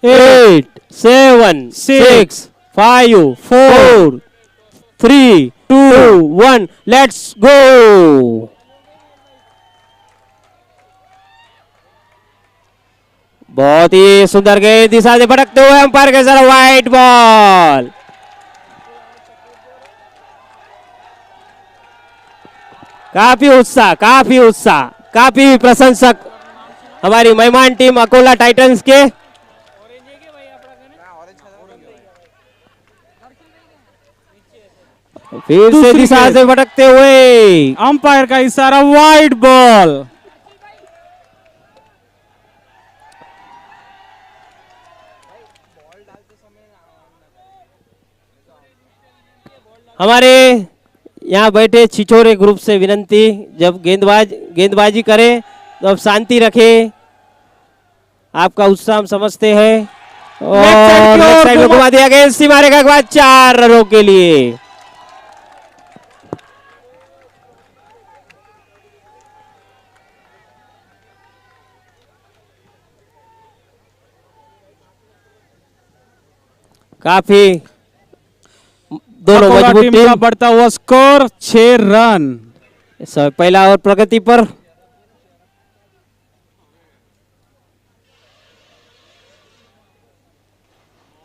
8 7 6 5 4 3 2 1 let's go. बहुत ही सुंदर गेंद दिशा से भटकते हुए अंपायर के साथ वाइट बॉल। काफी उत्साह, काफी प्रशंसक हमारी मेहमान टीम अकोला टाइटंस के। फिर से दिशा से भटकते हुए अंपायर का इशारा, वाइड बॉल। हमारे यहाँ बैठे छिछोरे ग्रुप से विनंती, जब गेंदबाजी करें तो अब शांति रखें। आपका उत्साह हम समझते हैं। और लेफ्ट साइड में घुमा दिया गया, सीमारे का बाद 4 रनों के लिए। काफी दोनों मजबूत टीम का बढ़ता हुआ स्कोर 6 रन। पहला ओवर प्रगति पर।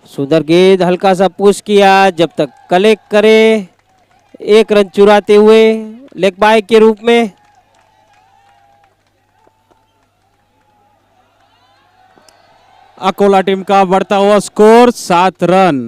सुंदर गेंद, हल्का सा पुश किया, जब तक कलेक्ट करे 1 रन चुराते हुए लेग बाय के रूप में। अकोला टीम का बढ़ता हुआ स्कोर 7 रन।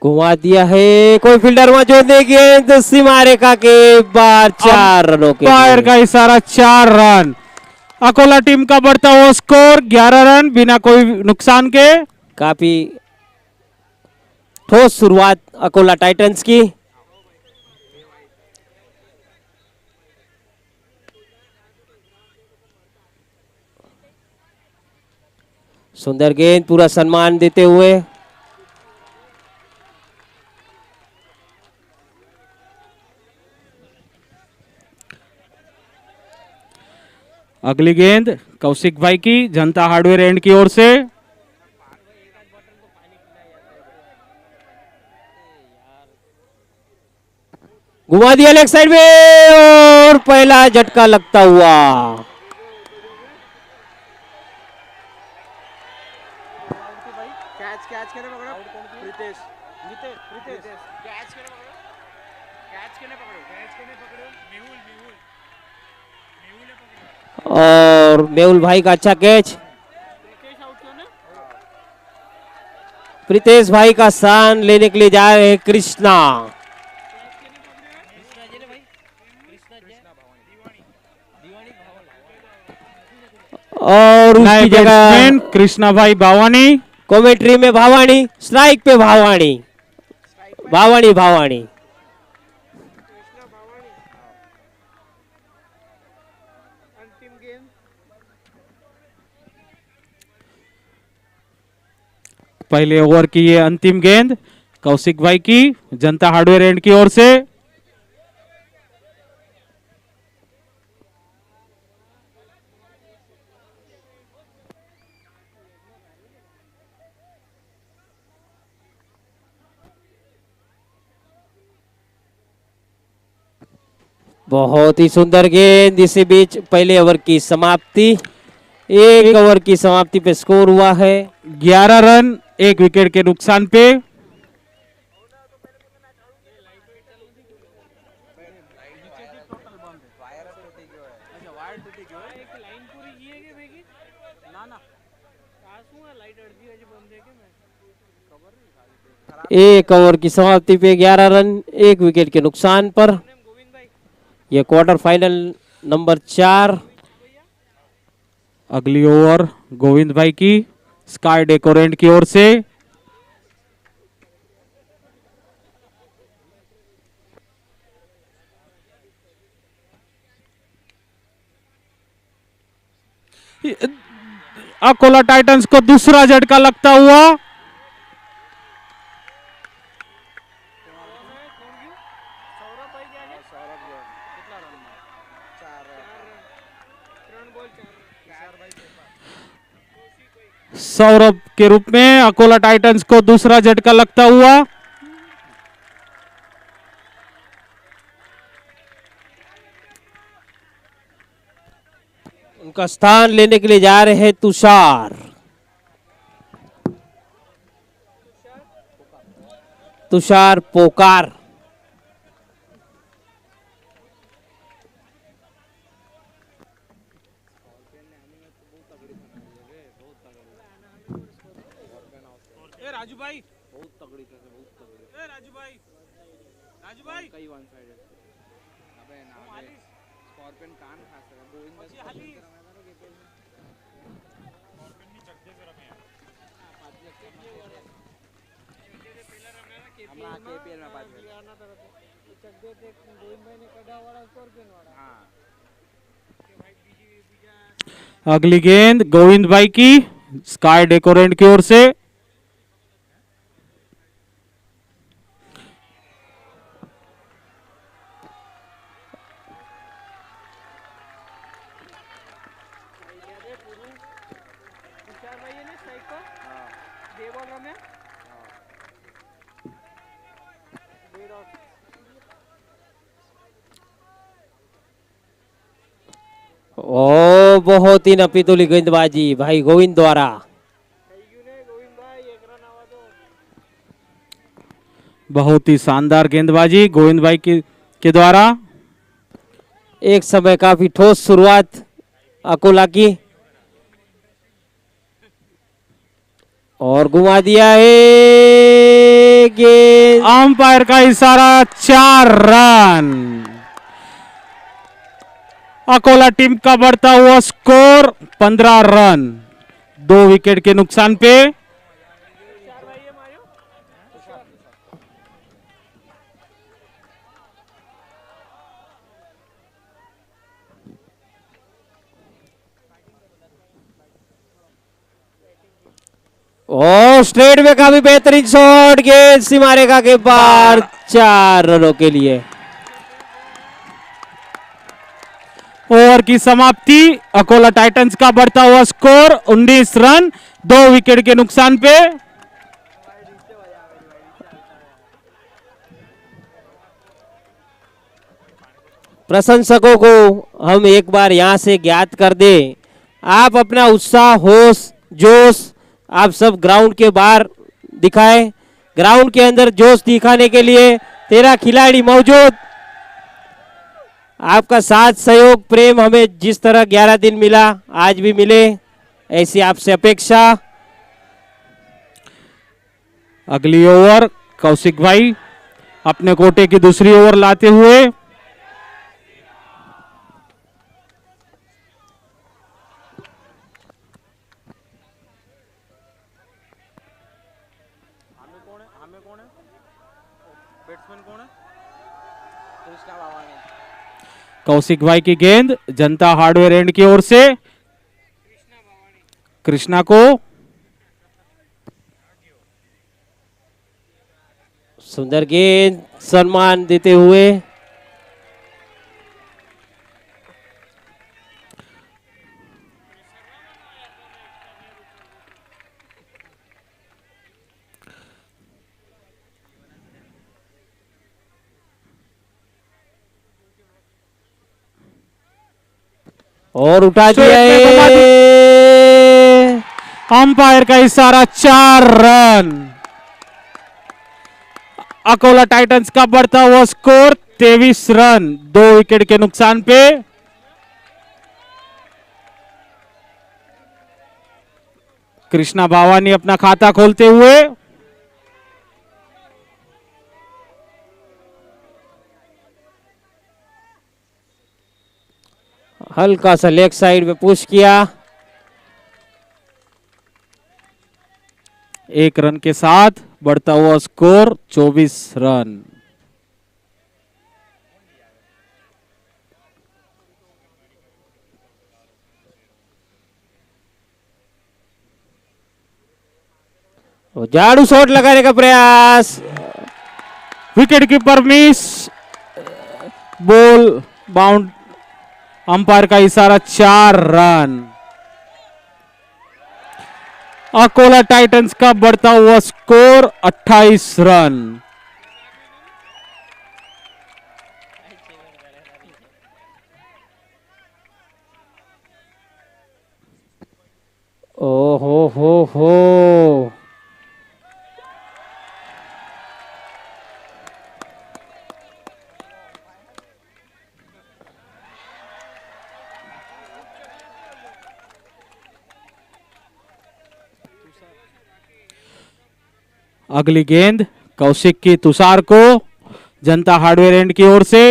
घुमा दिया है, कोई फील्डर वहां जोड़ दे गेंद सीमा रेखा के बाहर। 4 रनों के अंपायर का इशारा, 4 रन। अकोला टीम का बढ़ता हुआ स्कोर 11 रन बिना कोई नुकसान के। काफी ठोस शुरुआत अकोला टाइटंस की। सुंदर गेंद, पूरा सम्मान देते हुए। अगली गेंद कौशिक भाई की, जनता हार्डवेयर एंड की ओर से। घुमा दिया लेग साइड में और पहला झटका लगता हुआ। और मेहुल भाई का अच्छा कैच। प्रीतेश भाई का स्थान लेने के लिए जा रहे हैं कृष्णा। और उसकी जगह कृष्णा भाई भावानी। कमेंट्री में भावानी, स्ट्राइक पे भावानी। पहले ओवर की ये अंतिम गेंद कौशिक भाई की, जनता हार्डवेयर एंड की ओर से। बहुत ही सुंदर गेंद, इसी बीच पहले ओवर की समाप्ति। 1 ओवर की समाप्ति पे स्कोर हुआ है 11 रन 1 विकेट के नुकसान पे। एक ओवर की समाप्ति पे 11 रन 1 विकेट के नुकसान पर। यह क्वार्टर फाइनल नंबर 4। अगली ओवर गोविंद भाई की, स्काई डेकोरेंट की ओर से। अकोला टाइटंस को दूसरा झटका लगता हुआ। सौरभ के रूप में अकोला टाइटंस को दूसरा झटका लगता हुआ। उनका स्थान लेने के लिए जा रहे हैं तुषार। तुषार पोकार। राजू भाई बहुत तगड़ी है, बहुत तगड़ी। राजू भाई, राजू भाई कई वन साइड अबे ना स्कॉर्पियन कान खास है गोविंद भाई स्कॉर्पियन ની ચકદે से रमे हमारा केपीएल में बात करना चकदे से गोविंद भाई ने कड़ा वाला स्कॉर्पियन वाला। हां अगली गेंद गोविंद भाई की स्काई डेकोरेंट की ओर से। ओ बहुत ही नपीतुली गेंदबाजी भाई गोविंद द्वारा। बहुत ही शानदार गेंदबाजी गोविंद भाई के द्वारा। एक समय काफी ठोस शुरुआत अकोला की और घुमा दिया है गेंद। अंपायर का इशारा 4 रन। अकोला टीम का बढ़ता हुआ स्कोर 15 रन 2 विकेट के नुकसान पे। और स्ट्रेट में काफी बेहतरीन शॉट गेंद सीमा रेखा के पार 4 रनों के लिए। ओवर की समाप्ति अकोला टाइटंस का बढ़ता हुआ स्कोर 19 रन 2 विकेट के नुकसान पे। प्रशंसकों को हम एक बार यहां से ज्ञात कर दें, आप अपना उत्साह होश जोश आप सब ग्राउंड के बाहर दिखाएं। ग्राउंड के अंदर जोश दिखाने के लिए 13 खिलाड़ी मौजूद। आपका साथ सहयोग प्रेम हमें जिस तरह 11 दिन मिला आज भी मिले, ऐसी आपसे अपेक्षा। अगली ओवर कौशिक भाई अपने कोटे की दूसरी ओवर लाते हुए। कौशिक भाई की गेंद जनता हार्डवेयर एंड की ओर से कृष्णा को। सुंदर गेंद सम्मान देते हुए। और उठा दिया है। अंपायर का इशारा 4 रन। अकोला टाइटंस का बढ़ता हुआ स्कोर 23 रन 2 विकेट के नुकसान पे। कृष्णा बावानी अपना खाता खोलते हुए। हल्का सा लेग साइड में पुश किया। 1 रन के साथ बढ़ता हुआ स्कोर 24 रन। और झाड़ू शॉट लगाने का प्रयास, wicket keeper miss, ball bound, umpire का इशारा, 4 रन। अकोला टाइटंस का बढ़ता हुआ स्कोर 28 रन। ओ हो। अगली गेंद कौशिक की तुषार को, जनता हार्डवेयर एंड की ओर से।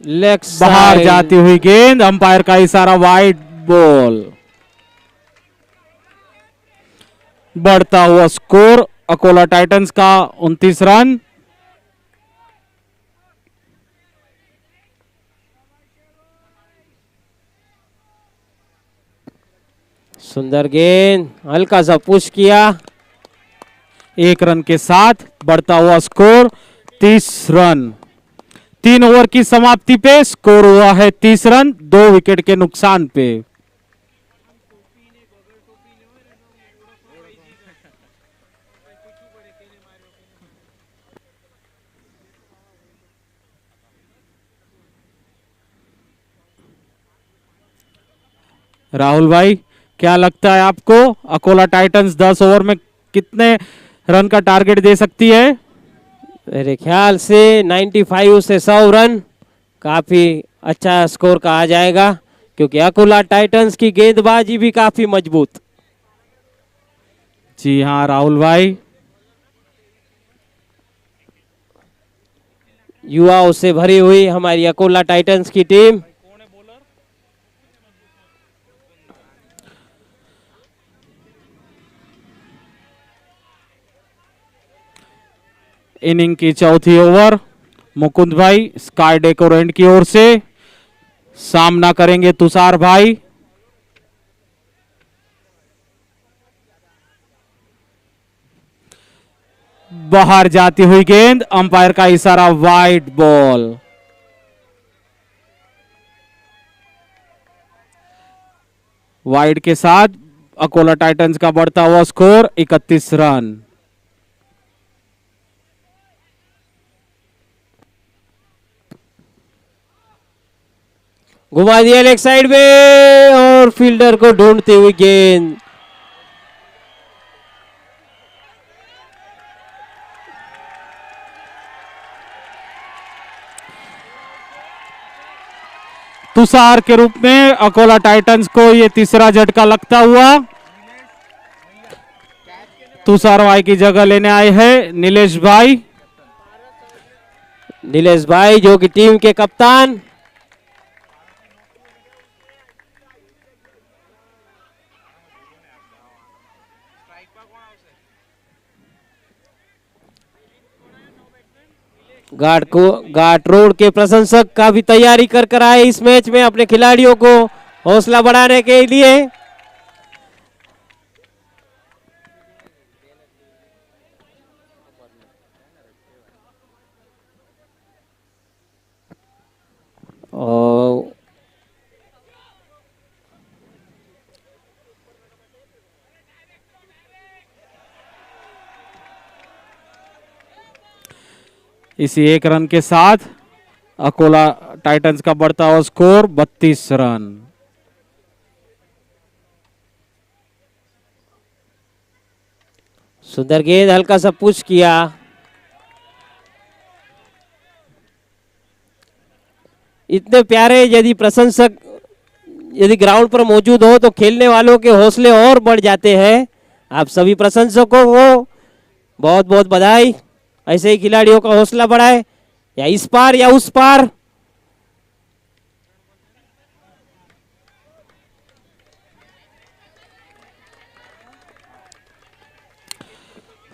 लेग बाहर साइड, जाती हुई गेंद, अंपायर का इशारा, वाइड बॉल। बढ़ता हुआ स्कोर अकोला टाइटंस का 29 रन। सुंदर गेंद, हल्का सा पुश किया। 1 रन के साथ बढ़ता हुआ स्कोर 30 रन। 3 ओवर की समाप्ति पे स्कोर हुआ है 30 रन, 2 विकेट के नुकसान पे। राहुल भाई, क्या लगता है आपको, अकोला टाइटंस 10 ओवर में कितने रन का टारगेट दे सकती है? मेरे ख्याल से 95 से 100 रन काफी अच्छा स्कोर कहा जाएगा, क्योंकि अकोला टाइटंस की गेंदबाजी भी काफी मजबूत। जी हाँ राहुल भाई, युवाओं से भरी हुई हमारी अकोला टाइटंस की टीम। इनिंग की चौथी ओवर, मुकुंद भाई स्काई डेकोरेंट की ओर से, सामना करेंगे तुषार भाई। बाहर जाती हुई गेंद, अंपायर का इशारा, वाइड बॉल। वाइड के साथ अकोला टाइटंस का बढ़ता हुआ स्कोर 31 रन। घुमा दिया लेग साइड में और फील्डर को ढूंढती हुई गेंद। तुषार के रूप में अकोला टाइटंस को यह तीसरा झटका लगता हुआ। तुषार भाई की जगह लेने आए हैं नीलेश भाई। नीलेश भाई जो कि टीम के कप्तान। घाट रोड के प्रशंसक काफी तैयारी कर आए इस मैच में अपने खिलाड़ियों को हौसला बढ़ाने के लिए। और इसी 1 रन के साथ अकोला टाइटंस का बढ़ता हुआ स्कोर 32 रन। सुंदर गेंद, हल्का सा पुश किया। इतने प्यारे यदि प्रशंसक यदि ग्राउंड पर मौजूद हो तो खेलने वालों के हौसले और बढ़ जाते हैं। आप सभी प्रशंसकों को बहुत बहुत बधाई। ऐसे ही खिलाड़ियों का हौसला बढ़ाए, या इस पार या उस पार।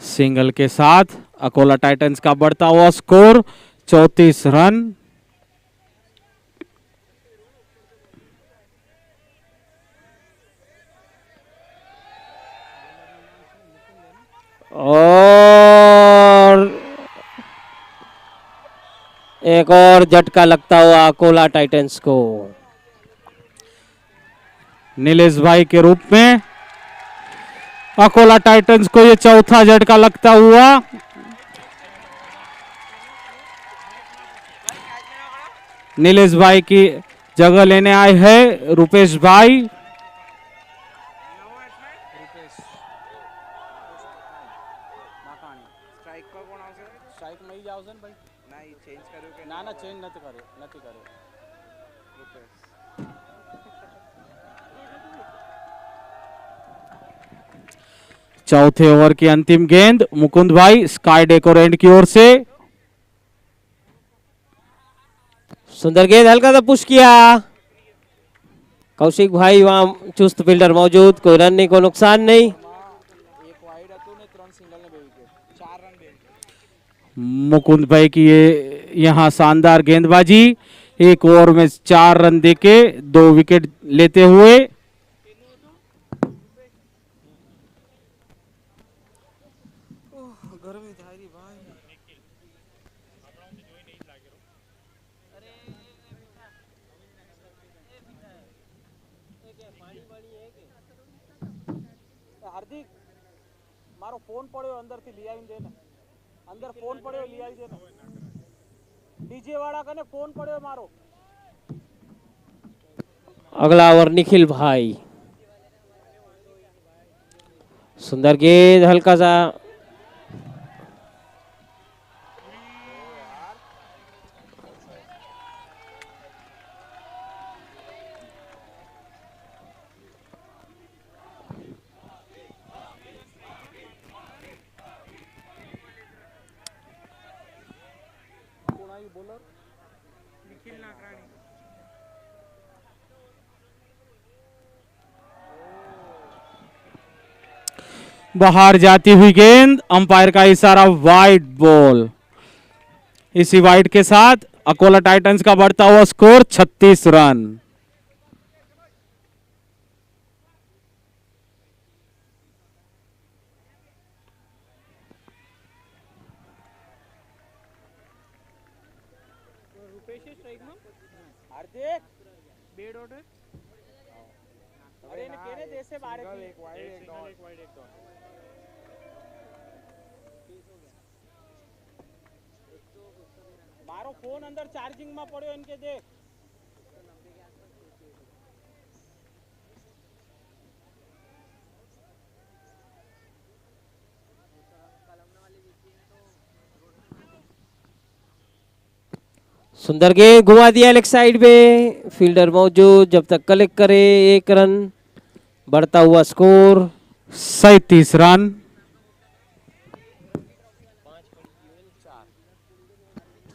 सिंगल के साथ अकोला टाइटंस का बढ़ता हुआ स्कोर 34 रन। और एक और झटका लगता हुआ अकोला टाइटंस को। नीलेश भाई के रूप में अकोला टाइटंस को ये चौथा झटका लगता हुआ। नीलेश भाई की जगह लेने आए हैं रुपेश भाई। स्ट्राइक पर कोण આવશે? સ્ટ્રાઇક મળી જ આવશે ને ભાઈ. ના ઈ ચેન્જ કર્યું કે ના ના ચેન્જ નથી કર્યો. રૂપેશ चौथे ओवर की अंतिम गेंद मुकुंद भाई स्काई डेकोरेंट की ओर से। सुंदर गेंद, हल्का सा पुश किया। कौशिक भाई वहां चुस्त फील्डर मौजूद, कोई रन नहीं, कोई नुकसान नहीं। એક વાઇડ હતું ને 3 સિંગલ ને 2 વિકેટ, 4 રન 2 વિકેટ। मुकुंद भाई की ये यहाँ शानदार गेंदबाजी, एक ओवर में 4 रन देके 2 विकेट लेते हुए। ગરમી થાય રી ભાઈ। હાર્દિક મારો ફોન પડ્યો અંદરથી લઈ આવીને દે ને. અંદર ફોન પડ્યો લઈ આવી દે ને. ડીજે વાળા કને ફોન પડ્યો મારો. अगला ओवर निखिल भाई। सुंदर गेंद, हल्का सा કોણ આવ્યું બોલર? નિખિલ નાકરાણી। बाहर जाती हुई गेंद, अंपायर का इशारा, वाइड बॉल। इसी वाइड के साथ अकोला टाइटंस का बढ़ता हुआ स्कोर 36 रन। હાર્દિક બે ડોટ હે? અરે એને કેને દેશે બારે સિંગલ થી? એક વાઇડ એક ડોટ। મારો ફોન અંદર ચાર્જિંગ માં પડ્યો એમ કે દેખ. सुंदर गेंद घुमा दिया लेग साइड पे, फील्डर मौजूद, जब तक कलेक्ट करे 1 रन, बढ़ता हुआ स्कोर 37 रन।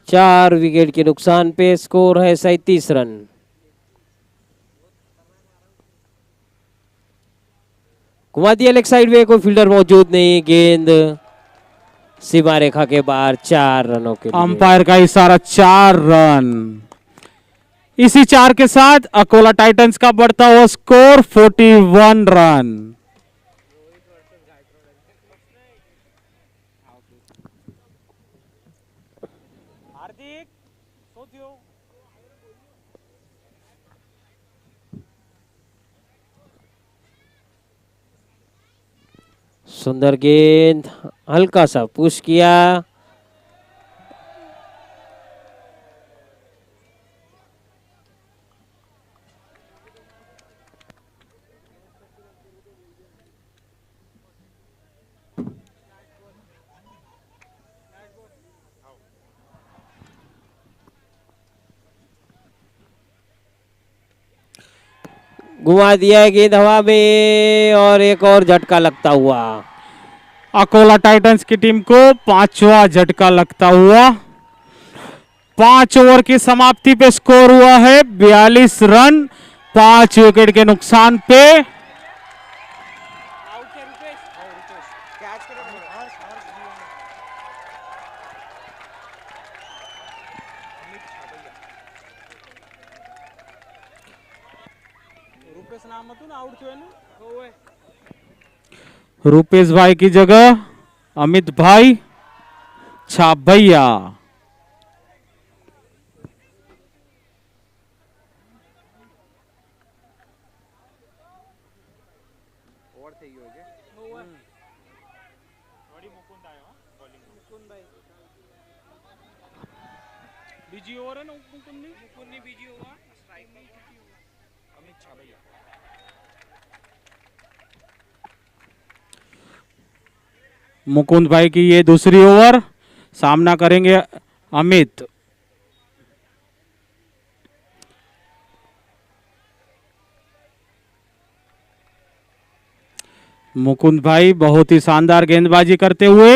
4 विकेट के नुकसान पे स्कोर है 37 रन। घुमा दिया लेग साइड पे, कोई फील्डर मौजूद नहीं, गेंद सीमा रेखा के बाहर, 4 रनों के लिए। अंपायर का इशारा, 4 रन। इसी 4 के साथ अकोला टाइटंस का बढ़ता हुआ स्कोर 41 रन। હાર્દિક શું થયું? सुंदर गेंद, हल्का सा पुश किया। घुमा दिया है गेंद हवा में और एक और झटका लगता हुआ। अकोला टाइटंस की टीम को 5वां झटका लगता हुआ। 5 ओवर की समाप्ति पे स्कोर हुआ है 42 रन, 5 विकेट के नुकसान पे। આઉટ છે રૂપેશ. कैच करे રૂપેશ નામ હતું ને આઉટ થયું એનું? ઓવે रुपेश भाई की जगह अमित भाई छाबैया। ઓવર થઈ ગયો છે. બીજી ઓવર હે ને મુકુંદની બીજી ઓવર સ્ટ્રાઇક અમિત છાબૈયા. मुकुंद भाई की ये दूसरी ओवर, सामना करेंगे अमित। मुकुंद भाई बहुत ही शानदार गेंदबाजी करते हुए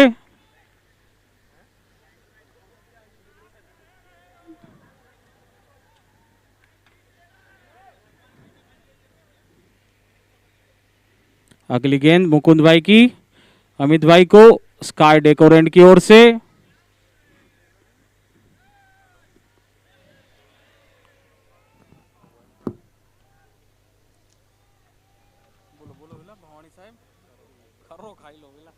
अगली गेंद मुकुंद भाई की अमित भाई को स्काई डेकोरेंट की ओर से। બોલો બોલો પેલા ભવાણી સાહેબ ખરો ખાઈ લો પેલા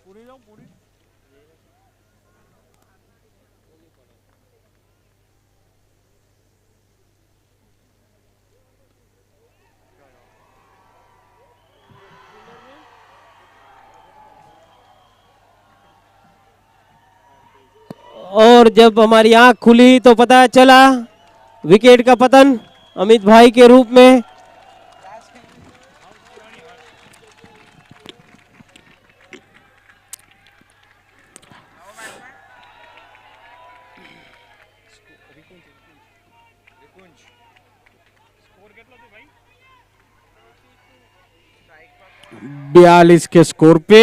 પૂરી જાઉં પૂરી. और जब हमारी आंख खुली तो पता चला विकेट का पतन अमित भाई के रूप में। સ્કોર કેટલો છે ભાઈ? 42 के स्कोर पे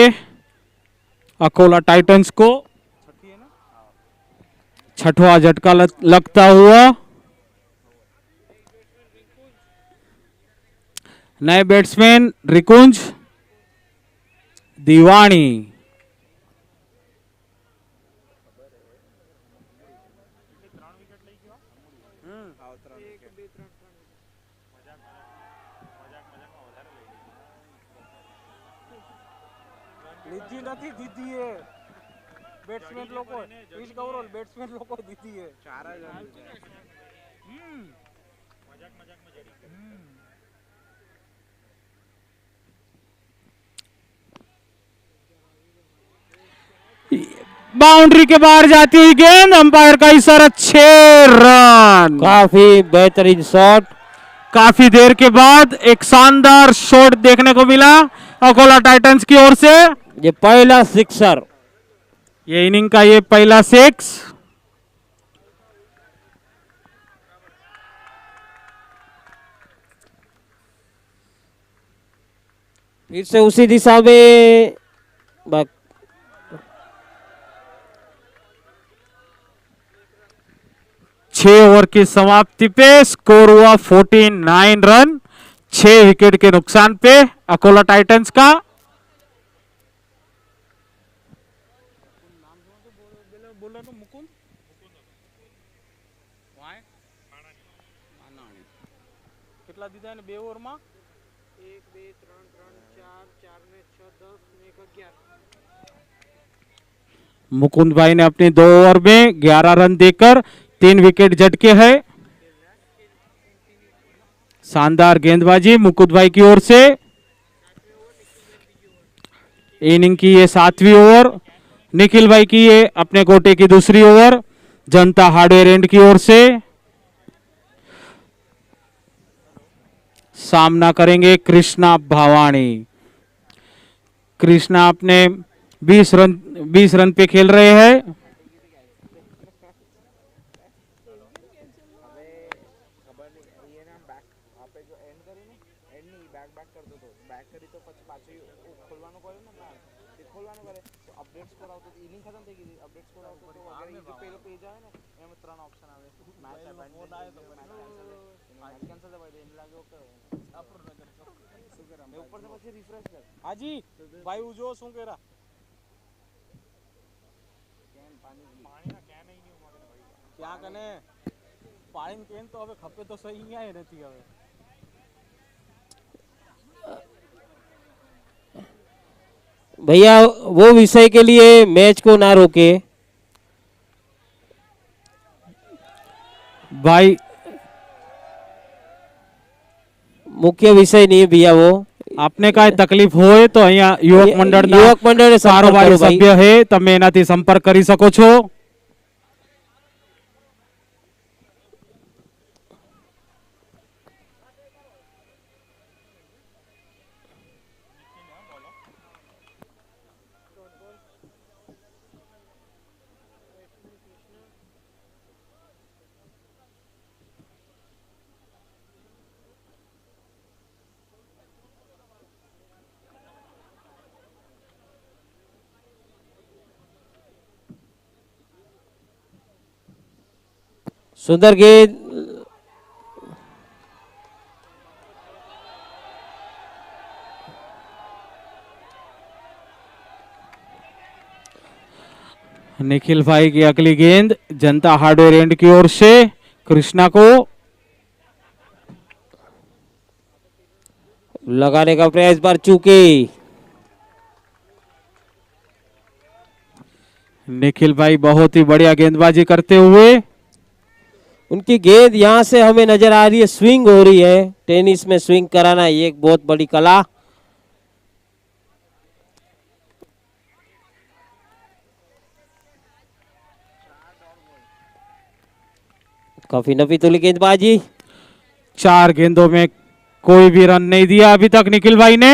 अकोला टाइटंस को છઠ્ઠી હે ને? छठवां झटका लगता हुआ। नए बैट्समैन रिकुंज दीवानी। લીધી નથી દીધી હે બેટ્સમેન લોકો ઈજ કવરોલ બેટ્સમેન લોકો દીધી હે 4 જ રન. बाउंड्री के बाहर जाती हुई गेंद, अंपायर का इशारा 6 रन। काफी बेहतरीन शॉट। काफी देर के बाद एक शानदार शॉट देखने को मिला अकोला टाइटंस की ओर से। ये पहला सिक्सर, ये इनिंग का ये पहला 6। फिर से उसी दिशा में 6 ओवर की समाप्ति पे स्कोर हुआ 49 रन, 6 विकेट के नुकसान पे अकोला टाइटंस का। બોલો તો મુકુંદ વાય કેટલા દીધા એને બે ઓવરમાં 1 2 3 3 4 4 ને 6 10 ને 1 11। मुकुंद भाई ने अपने 2 ओवर में 11 रन देकर 3 विकेट झटके हैं। शानदार गेंदबाजी मुकुंद भाई की ओर से। इनिंग की ये 7वीं ओवर, निखिल भाई की ये अपने कोटे की दूसरी ओवर जनता हार्डवेयर एंड की ओर से। सामना करेंगे कृष्णा भावानी। कृष्णा अपने 20 रन पे खेल रहे हैं। ખબર નહીં એને બેક આપણે જો એન્ડ કરી ને એન્ડ નહીં બેક કરતો હતો બેક કરી તો પછી પાછું ખોલવાનું કરે ને ના એ ખોલવાનું કરે તો અપડેટ સ્કોર આવતો ઇનિંગ ખતમ થઈ ગઈ અપડેટ સ્કોર આવતો તો અગર એ જો પેલો પેજ આવે ને એમાં 3 ઓપ્શન આવે મેચ એબેન્ડન મેચ કેન્સલ થાય ભાઈ એને લાગે ઓકે અપરોડ ન કરતો શું કરે મેં ઉપર से પછી રિફ્રેશ કર હાજી ભાઈ ઉજો શું કેરા કેન પાણી પાણીના કેન ય નહીં મળે ભાઈ ક્યાં કને પાણીની કેન તો હવે ખપે તો સહી અહીંયા નથી હવે भैया वो विषय के लिए मैच को ना रोके भाई मुख्य विषय नहीं है भैया वो આપને કાંઈ તકલીફ હોય તો અહીંયા યુવક મંડળના યુવક મંડળને સંપર્ક કારોબારી કરો ભાઈ. સભ્ય હે તમે એનાથી સંપર્ક કરી શકો છો. सुंदर गेंद निखिल भाई की अगली गेंद जनता हार्डवेयर एंड की ओर से कृष्णा को लगाने का प्रयास बार चूके निखिल भाई बहुत ही बढ़िया गेंदबाजी करते हुए उनकी गेंद यहां से हमें नजर आ रही है स्विंग हो रही है टेनिस में स्विंग कराना ये एक बहुत बड़ी कला काफी नफी तुली गेंदबाजी 4 गेंदों में कोई भी रन नहीं दिया अभी तक निखिल भाई ने.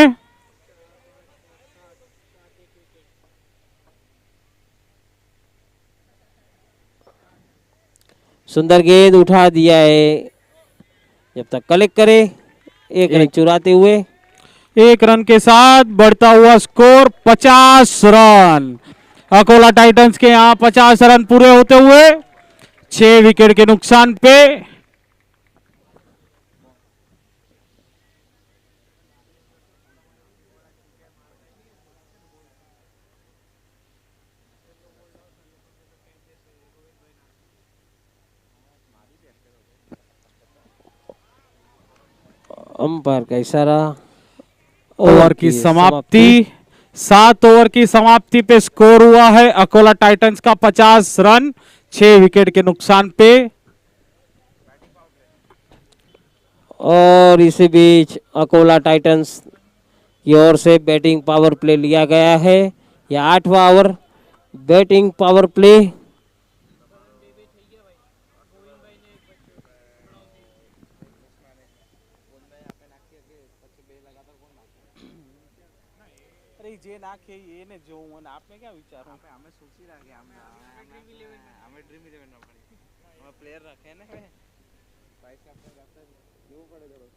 सुंदर गेंद उठा दिया है जब तक कलेक्ट करे एक रन चुराते हुए 1 रन के साथ बढ़ता हुआ स्कोर 50 रन. अकोला टाइटंस के यहाँ 50 रन पूरे होते हुए 6 विकेट के नुकसान पे अंपायर का इशारा ओवर की समाप्ति 7 ओवर की समाप्ति पे स्कोर हुआ है अकोला टाइटंस का 50 रन 6 विकेट के नुकसान पे. और इसी बीच अकोला टाइटंस की ओर से बैटिंग पावर प्ले लिया गया है यह 8वां ओवर बैटिंग पावर प्ले અરે જે નાખે એને જોવું અને આપણે ક્યાં વિચારો અમે સોચી રાખીએ અમે ડ્રીમ 11 માં પડી અમે પ્લેયર રાખે ને ભાઈ આપણે રાખતા કેવું પડે દરરોજ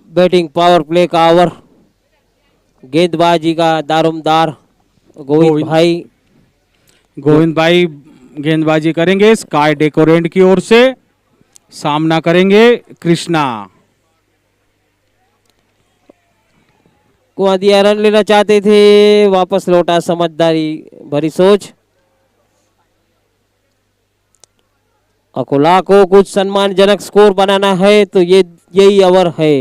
बैटिंग पावर प्ले का ओवर गेंदबाजी का दारोमदार गोविंद भाई गेंदबाजी करेंगे स्काई डेकोरेंट की ओर से. सामना करेंगे कृष्णा. कुआं दिया रन लेना चाहते थे वापस लौटा समझदारी भरी सोच अकोला को कुछ सम्मानजनक स्कोर बनाना है तो ये यही ओवर है.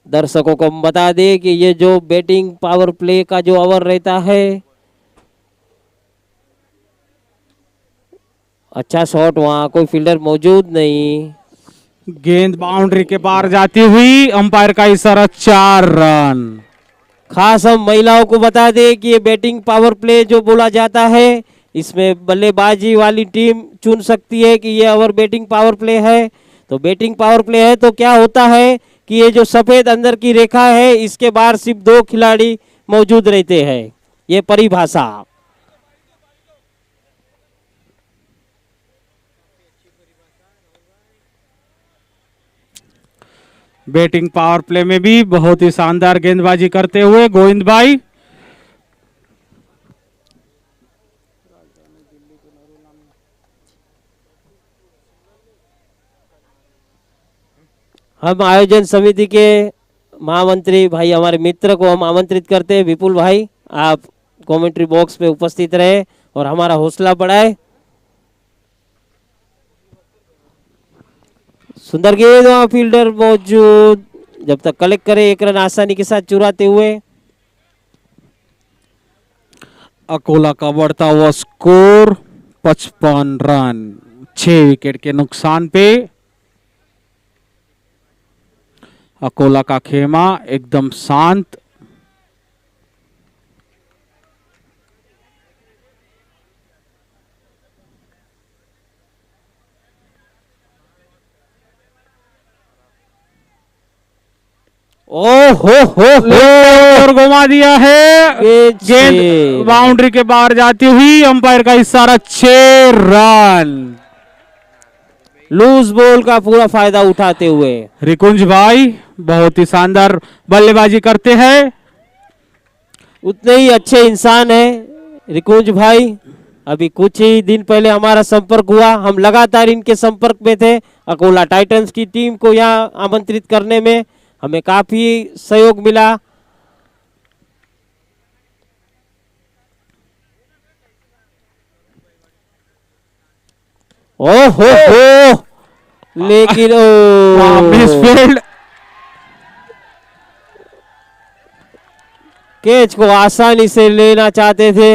दर्शकों को हम बता दें कि ये जो बैटिंग पावर प्ले का जो ओवर रहता है अच्छा शॉट वहां कोई फील्डर मौजूद नहीं गेंद बाउंड्री के पार जाती हुई अंपायर का इशारा 4 रन. खास हम महिलाओं को बता दें कि ये बैटिंग पावर प्ले जो बोला जाता है इसमें बल्लेबाजी वाली टीम चुन सकती है कि ये ओवर बैटिंग पावर प्ले है. तो बैटिंग पावर प्ले है तो क्या होता है कि ये जो सफेद अंदर की रेखा है इसके बाहर सिर्फ 2 खिलाड़ी मौजूद रहते हैं ये परिभाषा. बैटिंग पावर प्ले में भी बहुत ही शानदार गेंदबाजी करते हुए गोविंद भाई। हम आयोजन समिति के महामंत्री भाई हमारे मित्र को हम आमंत्रित करते हैं, विपुल भाई आप कमेंट्री बॉक्स पे उपस्थित रहे और हमारा हौसला बढ़ाए। सुंदर गेंद वहां फील्डर मौजूद, जब तक कलेक्ट करे एक रन आसानी के साथ चुराते हुए। अकोला का बढ़ता हुआ स्कोर 55 रन, 6 विकेट के नुकसान पे। अकोला का खेमा एकदम शांत। ओ हो और घुमा दिया है, गेंद बाउंड्री के बाहर जाती हुई, अंपायर का इशारा, 6 रन। लूज बॉल का पूरा फायदा उठाते हुए रिकुंज भाई बहुत ही शानदार बल्लेबाजी करते हैं। उतने ही अच्छे इंसान है रिकुंज भाई। अभी कुछ ही दिन पहले हमारा संपर्क हुआ, हम लगातार इनके संपर्क में थे। अकोला टाइटंस की टीम को यहाँ आमंत्रित करने में हमें काफी सहयोग मिला। हो लेकिन मिसफील्ड, कैच को आसानी से लेना चाहते थे।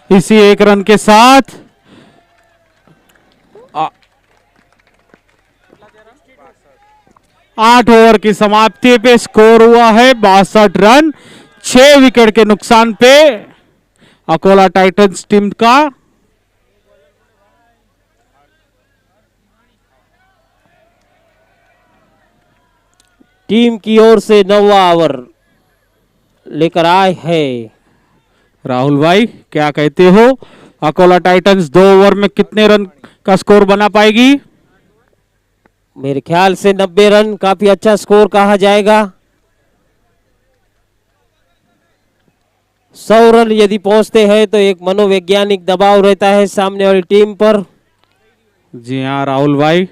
इसी 1 रन के साथ 8 ओवर की समाप्ति पे स्कोर हुआ है 62 रन, 6 विकेट के नुकसान पे अकोला टाइटंस टीम का। टीम की ओर से 9वां ओवर लेकर आए हैं। राहुल भाई क्या कहते हो, अकोला टाइटंस 2 ओवर में कितने रन का स्कोर बना पाएगी? मेरे ख्याल से 90 रन काफी अच्छा स्कोर कहा जाएगा। 100 रन यदि पहुंचते हैं तो एक मनोवैज्ञानिक दबाव रहता है सामने वाली टीम पर। जी हाँ राहुल भाई,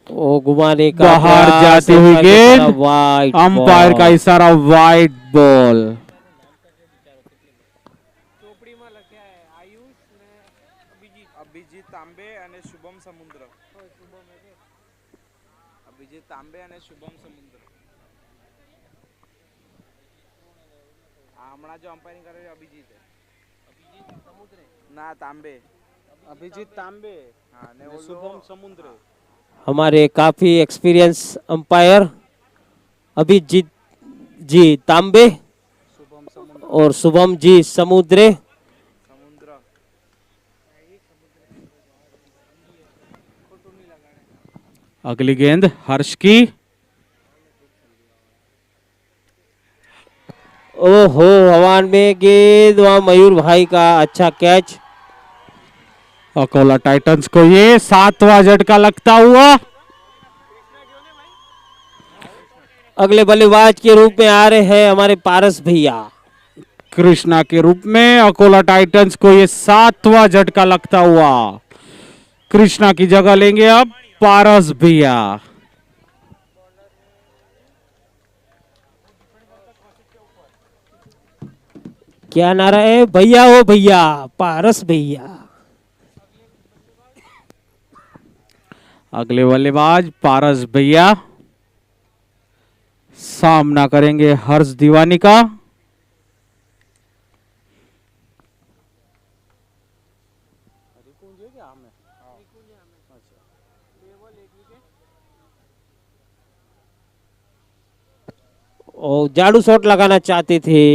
वो घुमाने का बाहर प्रयास, जाती हुई गेंद, वाइड अंपायर का इशारा, वाइड बॉल। ચોપડીમાં લખ્યા है आयुष ने अभिजीत तांबे અને શુભમ સમુદ્ર. અભિજીત તાંબે અને શુભમ સમુદ્ર. હમણાં જો અમ્પાયરિંગ કરે છે અભિજીત ના તાંબે, અભિજીત તાંબે હા ને શુભમ સમુદ્રે. हमारे काफी एक्सपीरियंस अंपायर अभिजीत जी तांबे और शुभम जी समुद्रे। अगली गेंद हर्ष की, ओहो हवान में गेंद, वहां मयूर भाई का अच्छा कैच। अकोला टाइटंस को ये 7वां झटका लगता हुआ। अगले बल्लेबाज के रूप में आ रहे हैं हमारे पारस भैया। कृष्णा के रूप में अकोला टाइटंस को ये 7वां झटका लगता हुआ। कृष्णा की जगह लेंगे अब पारस भैया। क्या नारा है, भैया हो भैया, पारस भैया। अगले बल्लेबाज पारस भैया सामना करेंगे हर्ष दीवानी का। और जाड़ू शॉट लगाना चाहते थे।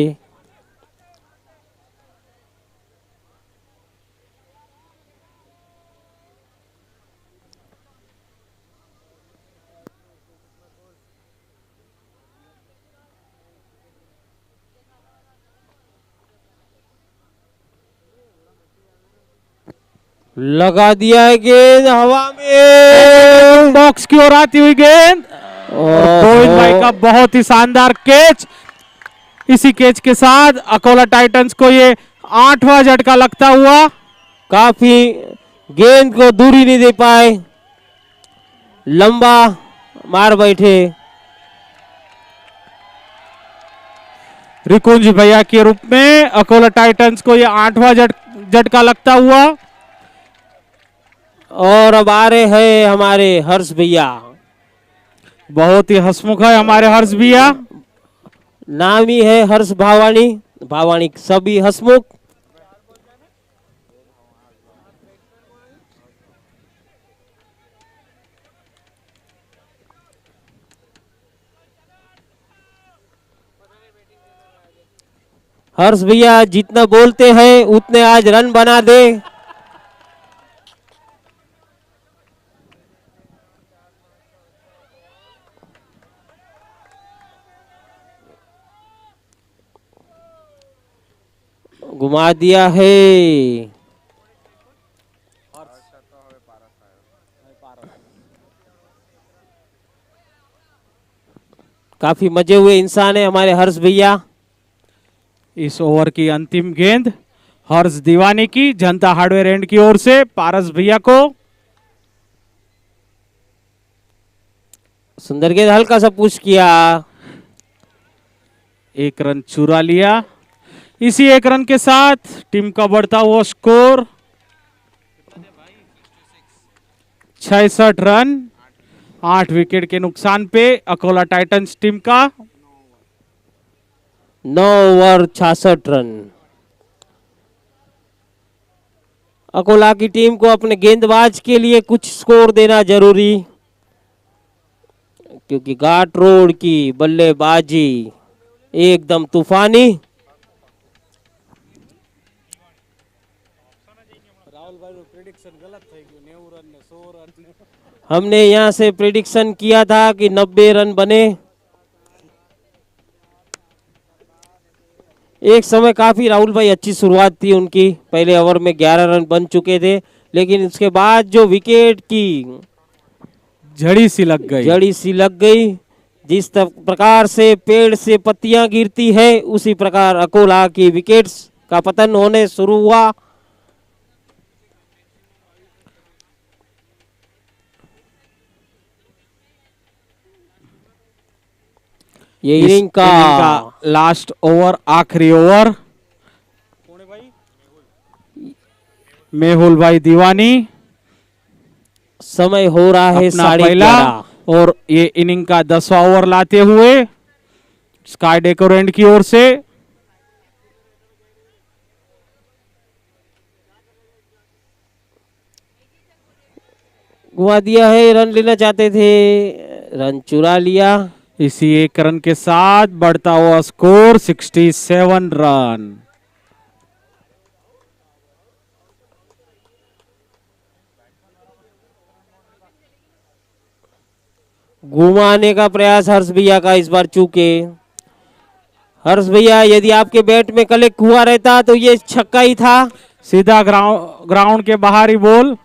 लगा दिया है गेंद हवा में। बॉक्स की ओर आती हुई गेंद और गोविंद भाई का बहुत ही शानदार कैच। इसी कैच के साथ अकोला टाइटंस को ये 8वां झटका लगता हुआ। काफी गेंद को दूरी नहीं दे पाए, लंबा मार बैठे। रिकुंज भैया के रूप में अकोला टाइटंस को ये 8वां झटका लगता हुआ। और अब आ रहे हैं हमारे हर्ष भैया। बहुत ही हंसमुख है हमारे हर्ष भैया। नाम ही है हर्ष भावानी, भावानी सभी हंसमुख। हर्ष भैया जितना बोलते हैं उतने आज रन बना दे। घुमा दिया है। काफी मजे हुए इंसान है हमारे हर्ष भैया। इस ओवर की अंतिम गेंद हर्ष दीवानी की जनता हार्डवेयर एंड की ओर से पारस भैया को। सुंदर गेंद, हल्का सा पुश किया, 1 रन चुरा लिया। इसी 1 रन के साथ टीम का बढ़ता हुआ स्कोर 66 रन। 8 विकेट के नुकसान पे अकोला टाइटंस टीम का 9 ओवर 66 रन। अकोला की टीम को अपने गेंदबाज के लिए कुछ स्कोर देना जरूरी, क्योंकि घाट रोड की बल्लेबाजी एकदम तूफानी। हमने यहां से प्रेडिक्शन किया था कि 90 रन बने। एक समय काफी राहुल भाई अच्छी शुरुआत थी उनकी, पहले ओवर में 11 रन बन चुके थे, लेकिन उसके बाद जो विकेट की जड़ी सी लग गई। जिस प्रकार से पेड़ से पत्तियां गिरती है उसी प्रकार अकोला की विकेट्स का पतन होने शुरू हुआ। ये इनिंग का लास्ट ओवर, आखिरी ओवर। मेहुल भाई दीवानी समय हो रहा है अपना 11:30 और ये इनिंग का 10वां ओवर लाते हुए स्काई डेकोरेंट की ओर से घुमा दिया है। रन लेना चाहते थे, रन चुरा लिया। इसी 1 रन के साथ बढ़ता हुआ स्कोर 67 रन। घुमाने का प्रयास हर्ष भैया का इस बार चूके। हर्ष भैया यदि आपके बैट में कलेक्ट हुआ रहता तो ये छक्का ही था। सीधा ग्राउंड के बाहरी बॉल।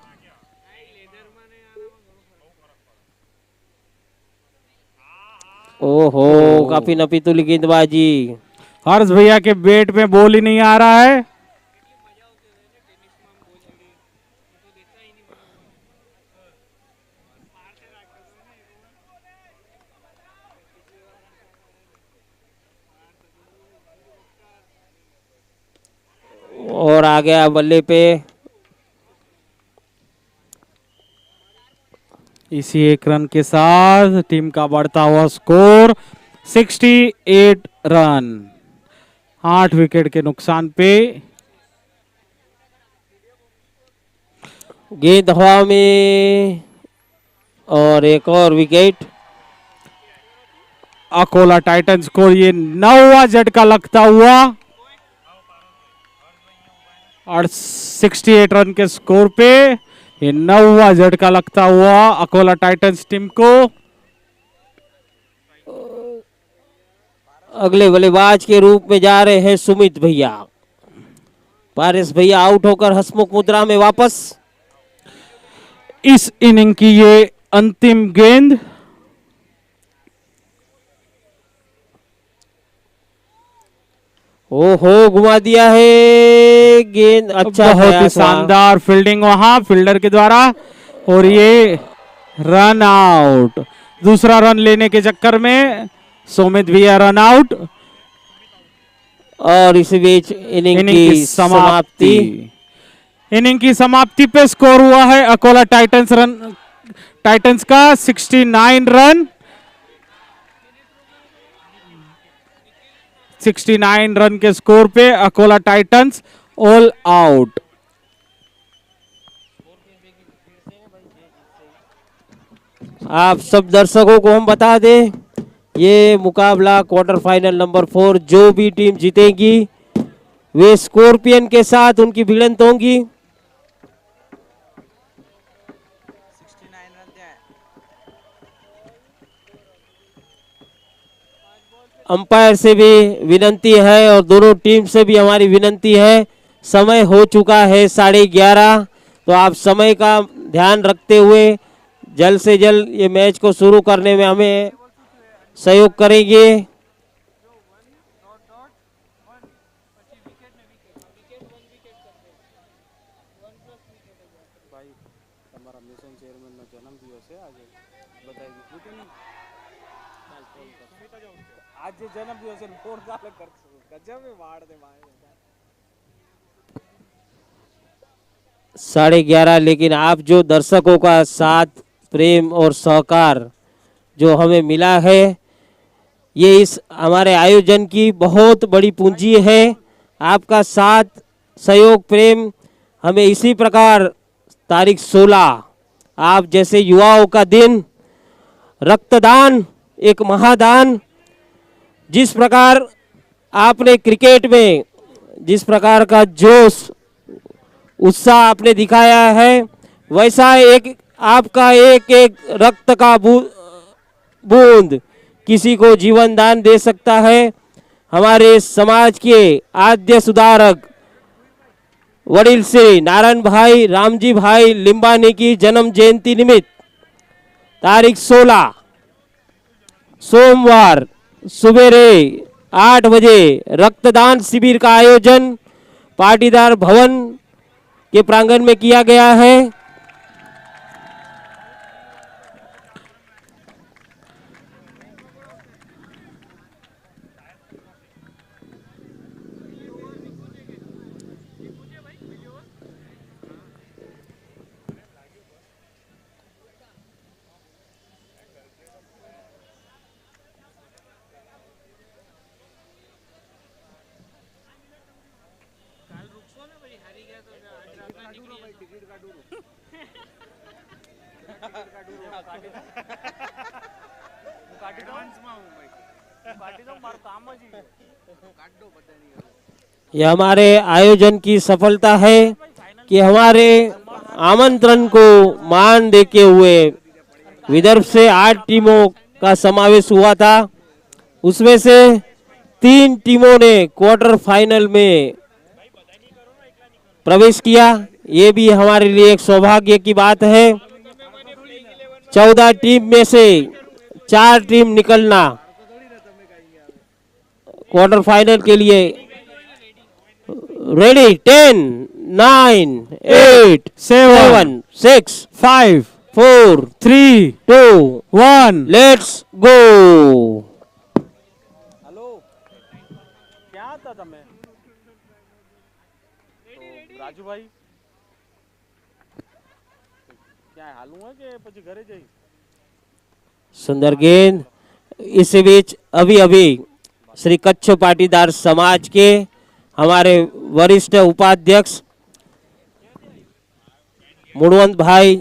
ओहो, काफी नपीतुली गेंदबाजी। हर्ष भैया के बैट में बॉल ही नहीं आ रहा है। और आ गया बल्ले पे। इसी 1 रन के साथ टीम का बढ़ता हुआ स्कोर 68 रन। 8 विकेट के नुकसान पे गेंद हवा में और एक और विकेट। अकोला टाइटंस को ये 9वां झटका लगता हुआ और 68 रन के स्कोर पे ये 9वां झटका लगता हुआ अकोला टाइटंस टीम को। अगले बल्लेबाज के रूप में जा रहे हैं सुमित भैया। पारस भैया आउट होकर हंसमुख मुद्रा में वापस। इस इनिंग की ये अंतिम गेंद। ओहो, घुमा दिया है गेंद। अच्छा बहुत गया ही था। शानदार फील्डिंग वहां फील्डर के द्वारा, और ये रन आउट। दूसरा रन लेने के चक्कर में सुमित भी है रन आउट। और इसी बीच इनिंग इनिंग की की समाप्ति। इनिंग की समाप्ति पे स्कोर हुआ है अकोला टाइटंस का 69 रन। 69 रन के स्कोर पे अकोला टाइटंस ऑल आउट। आप सब दर्शकों को हम बता दें, ये मुकाबला क्वार्टर फाइनल नंबर 4, जो भी टीम जीतेगी वे स्कॉर्पियन के साथ उनकी भिड़ंत होंगी। 69 रन थे। अंपायर से भी विनंती है और दोनों टीम से भी हमारी विनंती है, समय हो चुका है 11:30, तो आप समय का ध्यान रखते हुए जल्द से जल्द ये मैच को शुरू करने में हमें सहयोग करेंगे। ભાઈ તમારા મિશન ચેરમેનનો જન્મદિવસ છે આજે, બધાય દીધું કે નહીં? आज જે જન્મદિવસ છે ફોન કાલે કરશું. ગજબ એ વાડ દે ભાઈ. 11:30, लेकिन आप जो दर्शकों का साथ, प्रेम और सहकार जो हमें मिला है, ये इस हमारे आयोजन की बहुत बड़ी पूंजी है। आपका साथ, सहयोग, प्रेम हमें इसी प्रकार तारीख 16, आप जैसे युवाओं का दिन, रक्तदान एक महादान, जिस प्रकार आपने क्रिकेट में जिस प्रकार का जोश उत्साह आपने दिखाया है, वैसा एक आपका एक एक रक्त का बूंद किसी को जीवन दान दे सकता है। हमारे समाज के आद्य सुधारक वडील श्री नारायण भाई रामजी भाई लिंबानी की जन्म जयंती निमित्त तारीख 16 सोमवार सुबेरे 8 बजे रक्तदान शिविर का आयोजन पाटीदार भवन के प्रांगण में किया गया है। यह हमारे आयोजन की सफलता है कि हमारे आमंत्रण को मान देते हुए विदर्भ से 8 टीमों का समावेश हुआ था, उसमें से 3 टीमों ने क्वार्टर फाइनल में प्रवेश किया। ये भी हमारे लिए एक सौभाग्य की बात है। 14 टीम में से 4 टीम निकलना क्वार्टर फाइनल के लिए रेडी। 10, 9, 8, 7, 6, 5, 4, 3, 2, 1। Let's go. हेलो, ક્યાં હતા તમે? તો રાજુભાઈ ક્યાં હાલું હોય કે પછી ઘરે જઈ? सुंदर गेंद। इस बीच अभी अभी श्री कच्छ पाटीदार समाज के हमारे वरिष्ठ उपाध्यक्ष मुणवंत भाई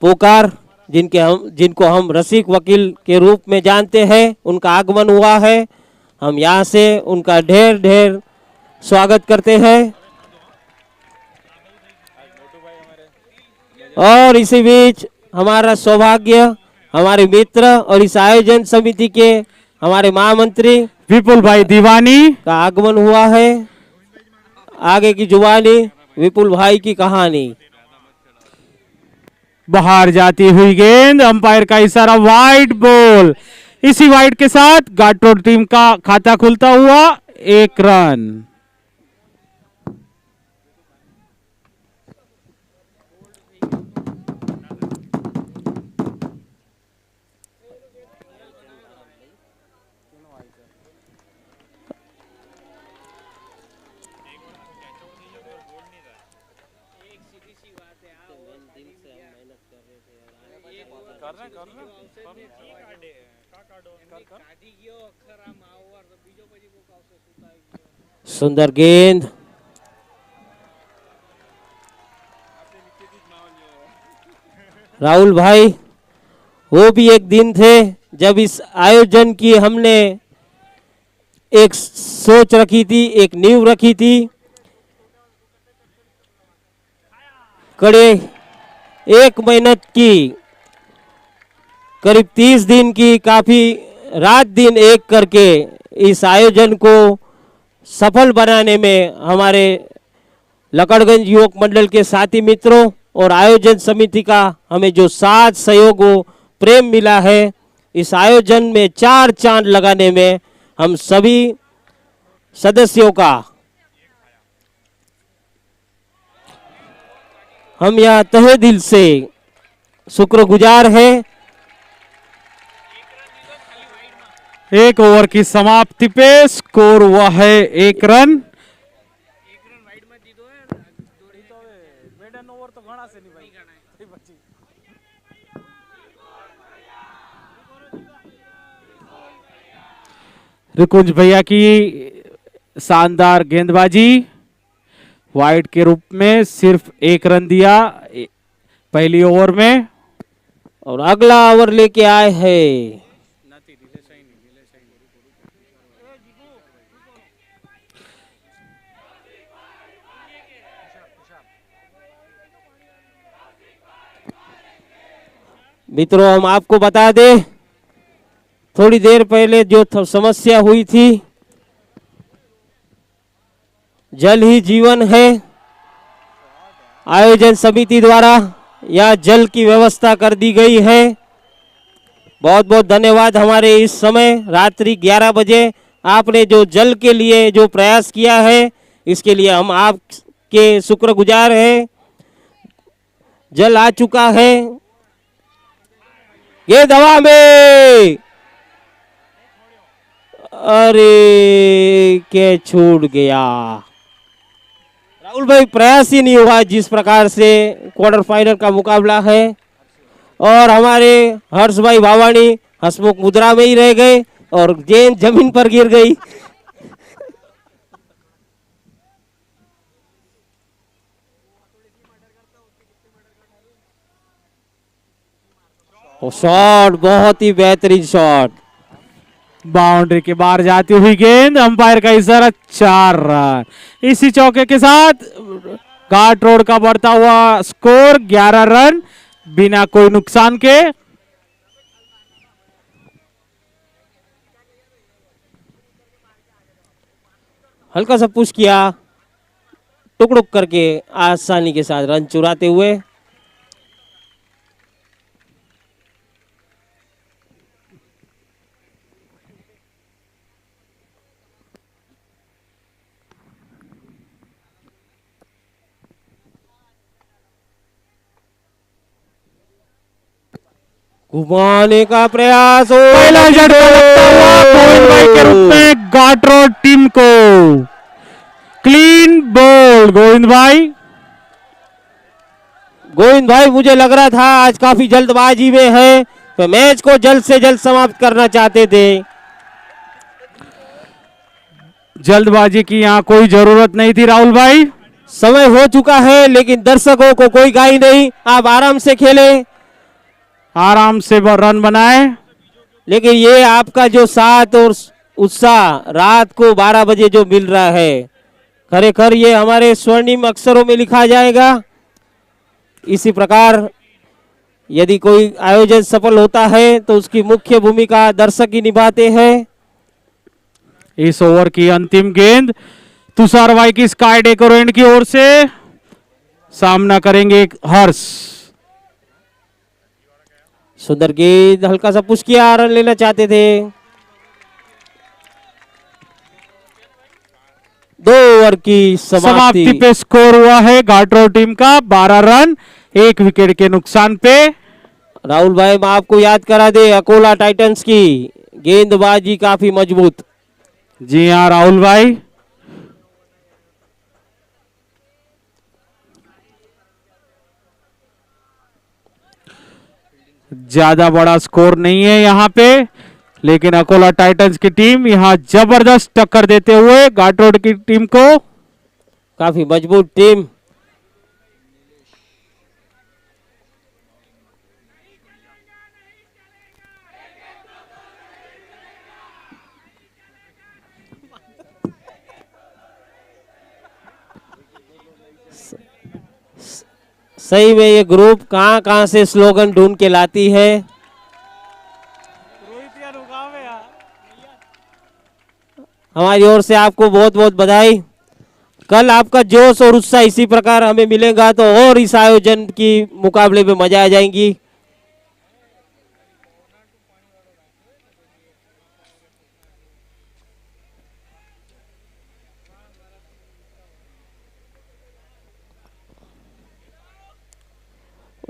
पोकार, जिनको हम रसिक वकील के रूप में जानते हैं, उनका आगमन हुआ है। हम यहाँ से उनका ढेर ढेर स्वागत करते हैं। और इसी बीच हमारा सौभाग्य, हमारे मित्र और इस आयोजन समिति के हमारे महामंत्री विपुल भाई दीवानी का आगमन हुआ है। आगे की जुबानी विपुल भाई की कहानी। बाहर जाती हुई गेंद, अंपायर का इशारा, वाइड बॉल। इसी वाइड के साथ गाटरोड टीम का खाता खुलता हुआ 1 रन। सुंदर गेंद। राहुल भाई, वो भी एक दिन थे जब इस आयोजन की हमने एक सोच रखी थी, एक नींव रखी थी। कड़े एक मेहनत की, करीब 30 दिन की, काफी रात दिन एक करके इस आयोजन को सफल बनाने में हमारे लकड़गंज युवक मंडल के साथी मित्रों और आयोजन समिति का हमें जो साथ सहयोग प्रेम मिला है, इस आयोजन में 4 चांद लगाने में हम सभी सदस्यों का हम यह तहे दिल से शुक्रगुजार हैं। 1 ओवर की समाप्ति पे स्कोर हुआ है 1 रन। मेडन ओवर तो घना से नहीं भाई बची। रिकुंज भैया की शानदार गेंदबाजी, वाइड के रूप में सिर्फ 1 रन दिया पहली ओवर में। और अगला ओवर लेके आए हैं मित्रों। हम आपको बता दें, थोड़ी देर पहले जो समस्या हुई थी, जल ही जीवन है। आयोजन समिति द्वारा यह जल की व्यवस्था कर दी गई है। बहुत बहुत धन्यवाद। हमारे इस समय रात्रि 11 बजे आपने जो जल के लिए जो प्रयास किया है, इसके लिए हम आपके शुक्रगुजार हैं। जल आ चुका है। ये दवा में, अरे क्या छूट गया। राहुल भाई, प्रयास ही नहीं हुआ जिस प्रकार से क्वार्टर फाइनल का मुकाबला है। और हमारे हर्ष भाई भावानी हसमुख मुद्रा में ही रह गए और गेंद जमीन पर गिर गई। शॉट, बहुत ही बेहतरीन शॉट। बाउंड्री के बाहर जाती हुई गेंद, अंपायर का इशारा, 4 रन। इसी चौके के साथ घाट रोड का बढ़ता हुआ स्कोर 11 रन बिना कोई नुकसान के। हल्का सा पुश किया, टुकड़ुक करके आसानी के साथ रन चुराते हुए। घुमाने का प्रयास, पहला झटका लगता हुआ गोविंद भाई के रूप में घाट रोड टीम को। क्लीन बॉल गोविंद भाई। गोविंद भाई, मुझे लग रहा था आज काफी जल्दबाजी में है, तो मैच को जल्द से जल्द समाप्त करना चाहते थे। जल्दबाजी की यहाँ कोई जरूरत नहीं थी राहुल भाई। समय हो चुका है, लेकिन दर्शकों को कोई गाई नहीं, आप आराम से खेलें, आराम से रन बनाए। लेकिन ये आपका जो साथ और उत्साह रात को 12 बजे जो मिल रहा है, खरेखर ये हमारे स्वर्णिम अक्षरों में लिखा जाएगा। इसी प्रकार यदि कोई आयोजन सफल होता है तो उसकी मुख्य भूमिका दर्शक ही निभाते हैं। इस ओवर की अंतिम गेंद तुषार भाई की स्काई डेकोरेंट की ओर से, सामना करेंगे हर्ष। सुंदर गेंद, हल्का सा पुश किया, रन लेना चाहते थे। 2 ओवर की समाप्ति समाप्ति। पे स्कोर हुआ है गाटरोड टीम का 12 रन, 1 विकेट के नुकसान पे। राहुल भाई, मैं आपको याद करा दे, अकोला टाइटंस की गेंदबाजी काफी मजबूत। जी हाँ राहुल भाई, ज्यादा बड़ा स्कोर नहीं है यहाँ पे, लेकिन अकोला टाइटंस की टीम यहाँ जबरदस्त टक्कर देते हुए गाटरोड की टीम को। काफी मजबूत टीम। सही में ये ग्रुप कहां कहां से स्लोगन ढूंढ के लाती है। रोहित यार रुकावे यार। हमारी ओर से आपको बहुत बहुत बधाई। कल आपका जोश और उत्साह इसी प्रकार हमें मिलेगा तो और इस आयोजन की मुकाबले में मजा आ जाएंगी।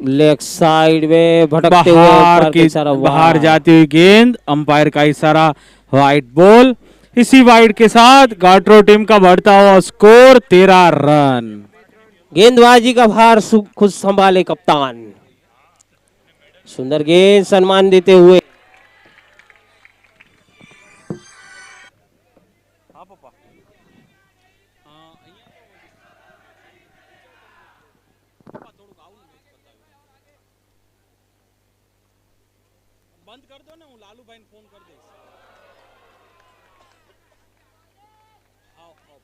लेग साइड में भटकते हुए बाहर अंपायर का की इशारा, बाहर वाह। जाती हुई गेंद, अंपायर का इशारा, वाइड बॉल। इसी वाइड के साथ गाटरोड टीम का बढ़ता हुआ स्कोर 13 रन। गेंदबाजी का भार खुद संभाले कप्तान। सुंदर गेंद, सम्मान देते हुए। हाँ पापा। बंद कर दो ना, હું લાલુ ભાઈને ફોન કરી દઈશ. આવો આવો.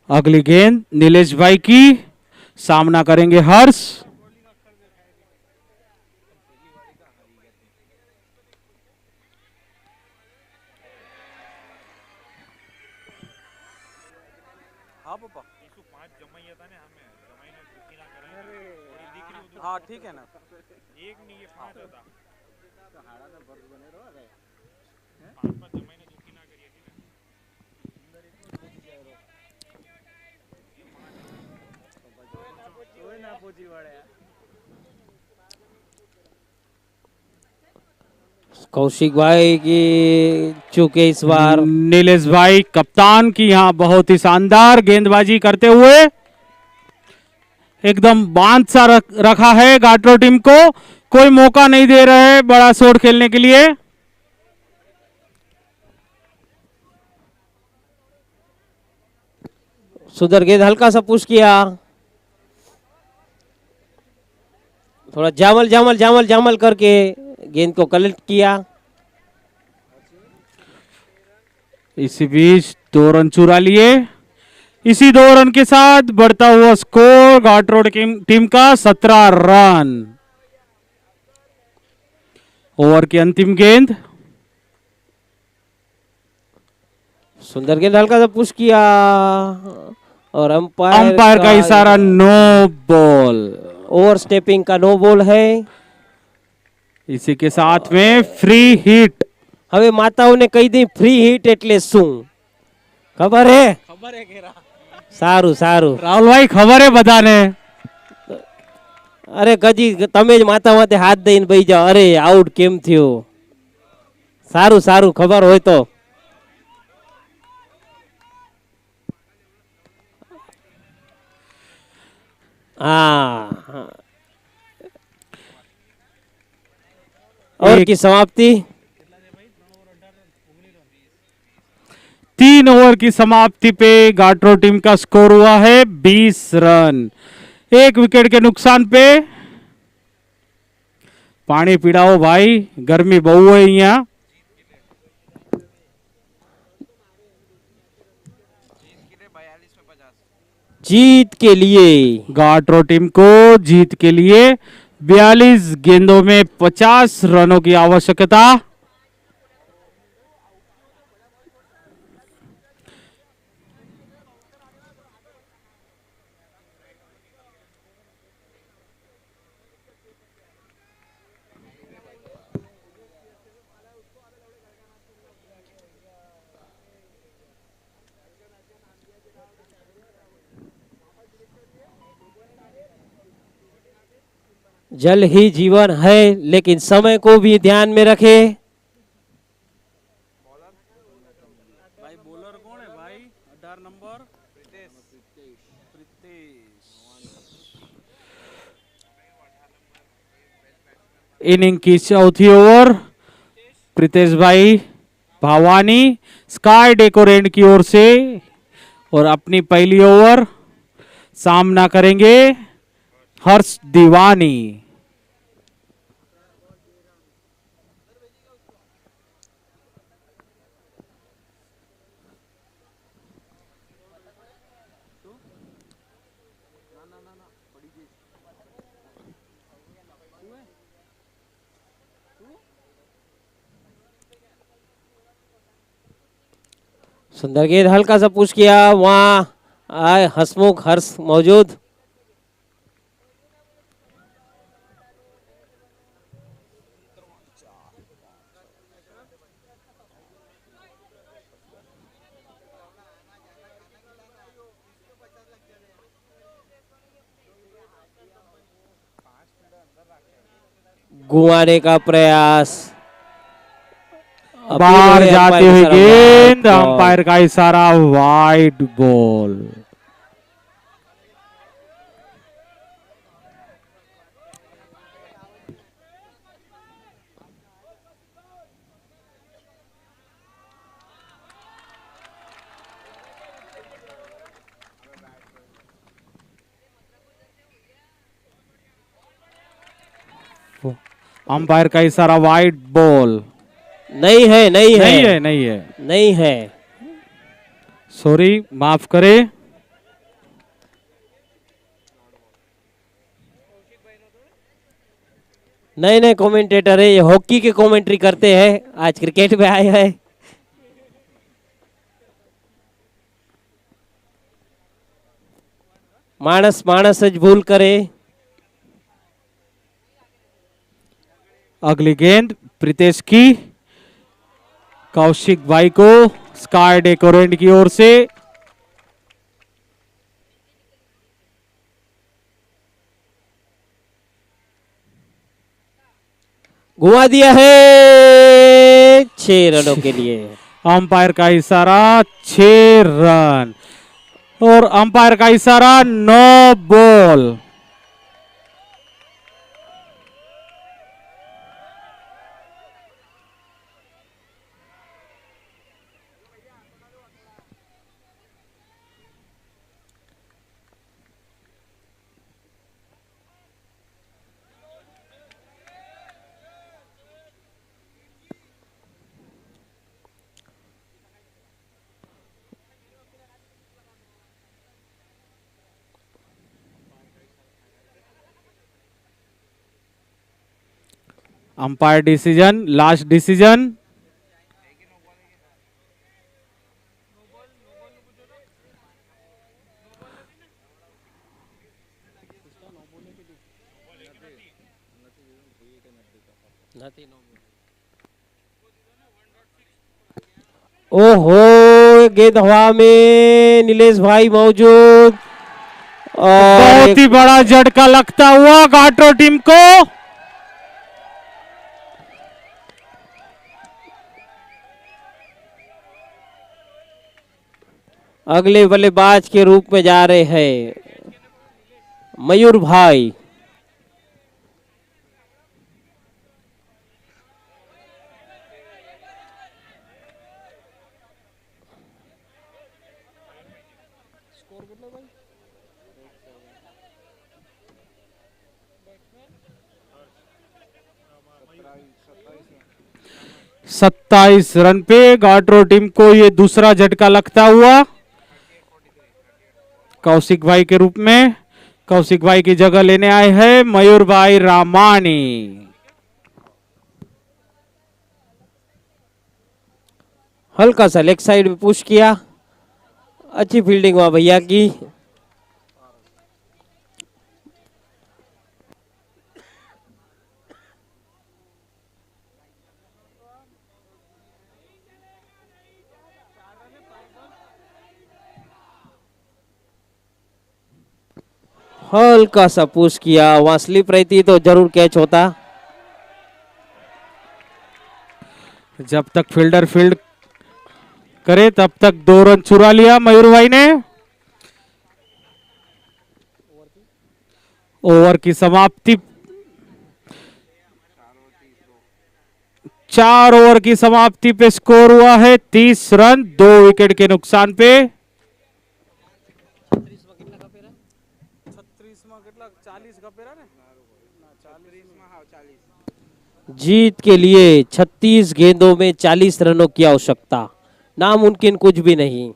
अगली गेंद नीलेश भाई की, सामना करेंगे हर्ष। हाँ पापा. हाँ ठीक है ना. कौशिक भाई की चूके इस बार। नीलेश भाई कप्तान की यहाँ बहुत ही शानदार गेंदबाजी करते हुए एकदम बांध सा रखा है गाटरोड टीम को, कोई मौका नहीं दे रहे बड़ा शॉट खेलने के लिए। सुंदर गेंद, हल्का सा पुश किया, थोड़ा जामल जामल जामल जामल करके गेंद को कलेक्ट किया। इसी बीच 2 रन चुरा लिए। इसी 2 रन के साथ बढ़ता हुआ स्कोर गाटरोड टीम का 17 रन। ओवर की अंतिम गेंद, सुंदर गेंद, हल्का सा पुश किया और अंपायर का इशारा, नो बॉल। ओवर स्टेपिंग का नो बॉल है। इसी के साथ में फ्री हिट। હવે માતાઓને કહી દી ફ્રી હિટ એટલે શું ખબર હે? ખબર હે કેરા. સારું સારું. राहुल भाई खबर है बधाने। અરે કજી તમે જ માતા માથે હાથ દઈને બેસી જાઓ, અરે આઉટ કેમ થયો? સારું સારું, ખબર હોય તો. हाँ, और की समाप्ति 3 ओवर की समाप्ति पे गाटरोड टीम का स्कोर हुआ है 20 रन, 1 विकेट के नुकसान पे। पानी पीड़ाओ भाई, गर्मी बहु है यहाँ। जीत के लिए गाटरोड टीम को जीत के लिए 42 गेंदों में 50 रनों की आवश्यकता। जल ही जीवन है, लेकिन समय को भी ध्यान में रखे। भाई बॉलर कौन है भाई? 18 नंबर प्रीतेश। इनिंग की चौथी ओवर प्रीतेश भाई भावानी स्काई डेकोरेंट की ओर से, और अपनी पहली ओवर सामना करेंगे हर्ष दीवानी। सुंदर गेंद, हल्का सा पुश किया, वहां आए हसमुख हर्ष मौजूद। घुमाने का प्रयास, बाहर जाती हुई गेंद, बॉल। अंपायर का इशारा, वाइड बॉल। अंपायर का इशारा, वाइड बॉल। नहीं है, नहीं है, नहीं है, नहीं है, नहीं है। सॉरी, माफ करे। नए नए कमेंटेटर है, ये हॉकी के कमेंट्री करते हैं, आज क्रिकेट में आए हैं। मानस मानस ज भूल करे। अगली गेंद प्रीतेश की, कौशिक भाई को स्काई डेकोरेंट की ओर से। घुमा दिया है 6 रनों के लिए। अंपायर का इशारा, 6 रन, और अंपायर का इशारा, no ball. Umpire decision, last decision. ओहो, गेंद हवा में, नीलेश भाई मौजूद, और बहुत ही बड़ा झटका लगता हुआ घाटो टीम को। अगले बल्लेबाज के रूप में जा रहे हैं मयूर भाई। भाई 27 रन पे गाट्रो टीम को ये दूसरा झटका लगता हुआ। कौशिक भाई के रूप में, कौशिक भाई की जगह लेने आए हैं मयूर भाई रामानी। हल्का सा लेग साइड में पुश किया, अच्छी फील्डिंग हुआ भैया की। हल्का सा पुश किया, वहां स्लिप रहती तो जरूर कैच होता। जब तक फील्डर फील्ड करे तब तक 2 रन चुरा लिया मयूर भाई ने। ओवर की समाप्ति 4 ओवर की समाप्ति पे स्कोर हुआ है 30 रन 2 विकेट के नुकसान पे। 36 માં કેટલા 40 કપેરા ને ના 40 માં હા 40 जीत के लिए 36 गेंदों में 40 रनों की आवश्यकता, नामुमकिन कुछ भी नहीं।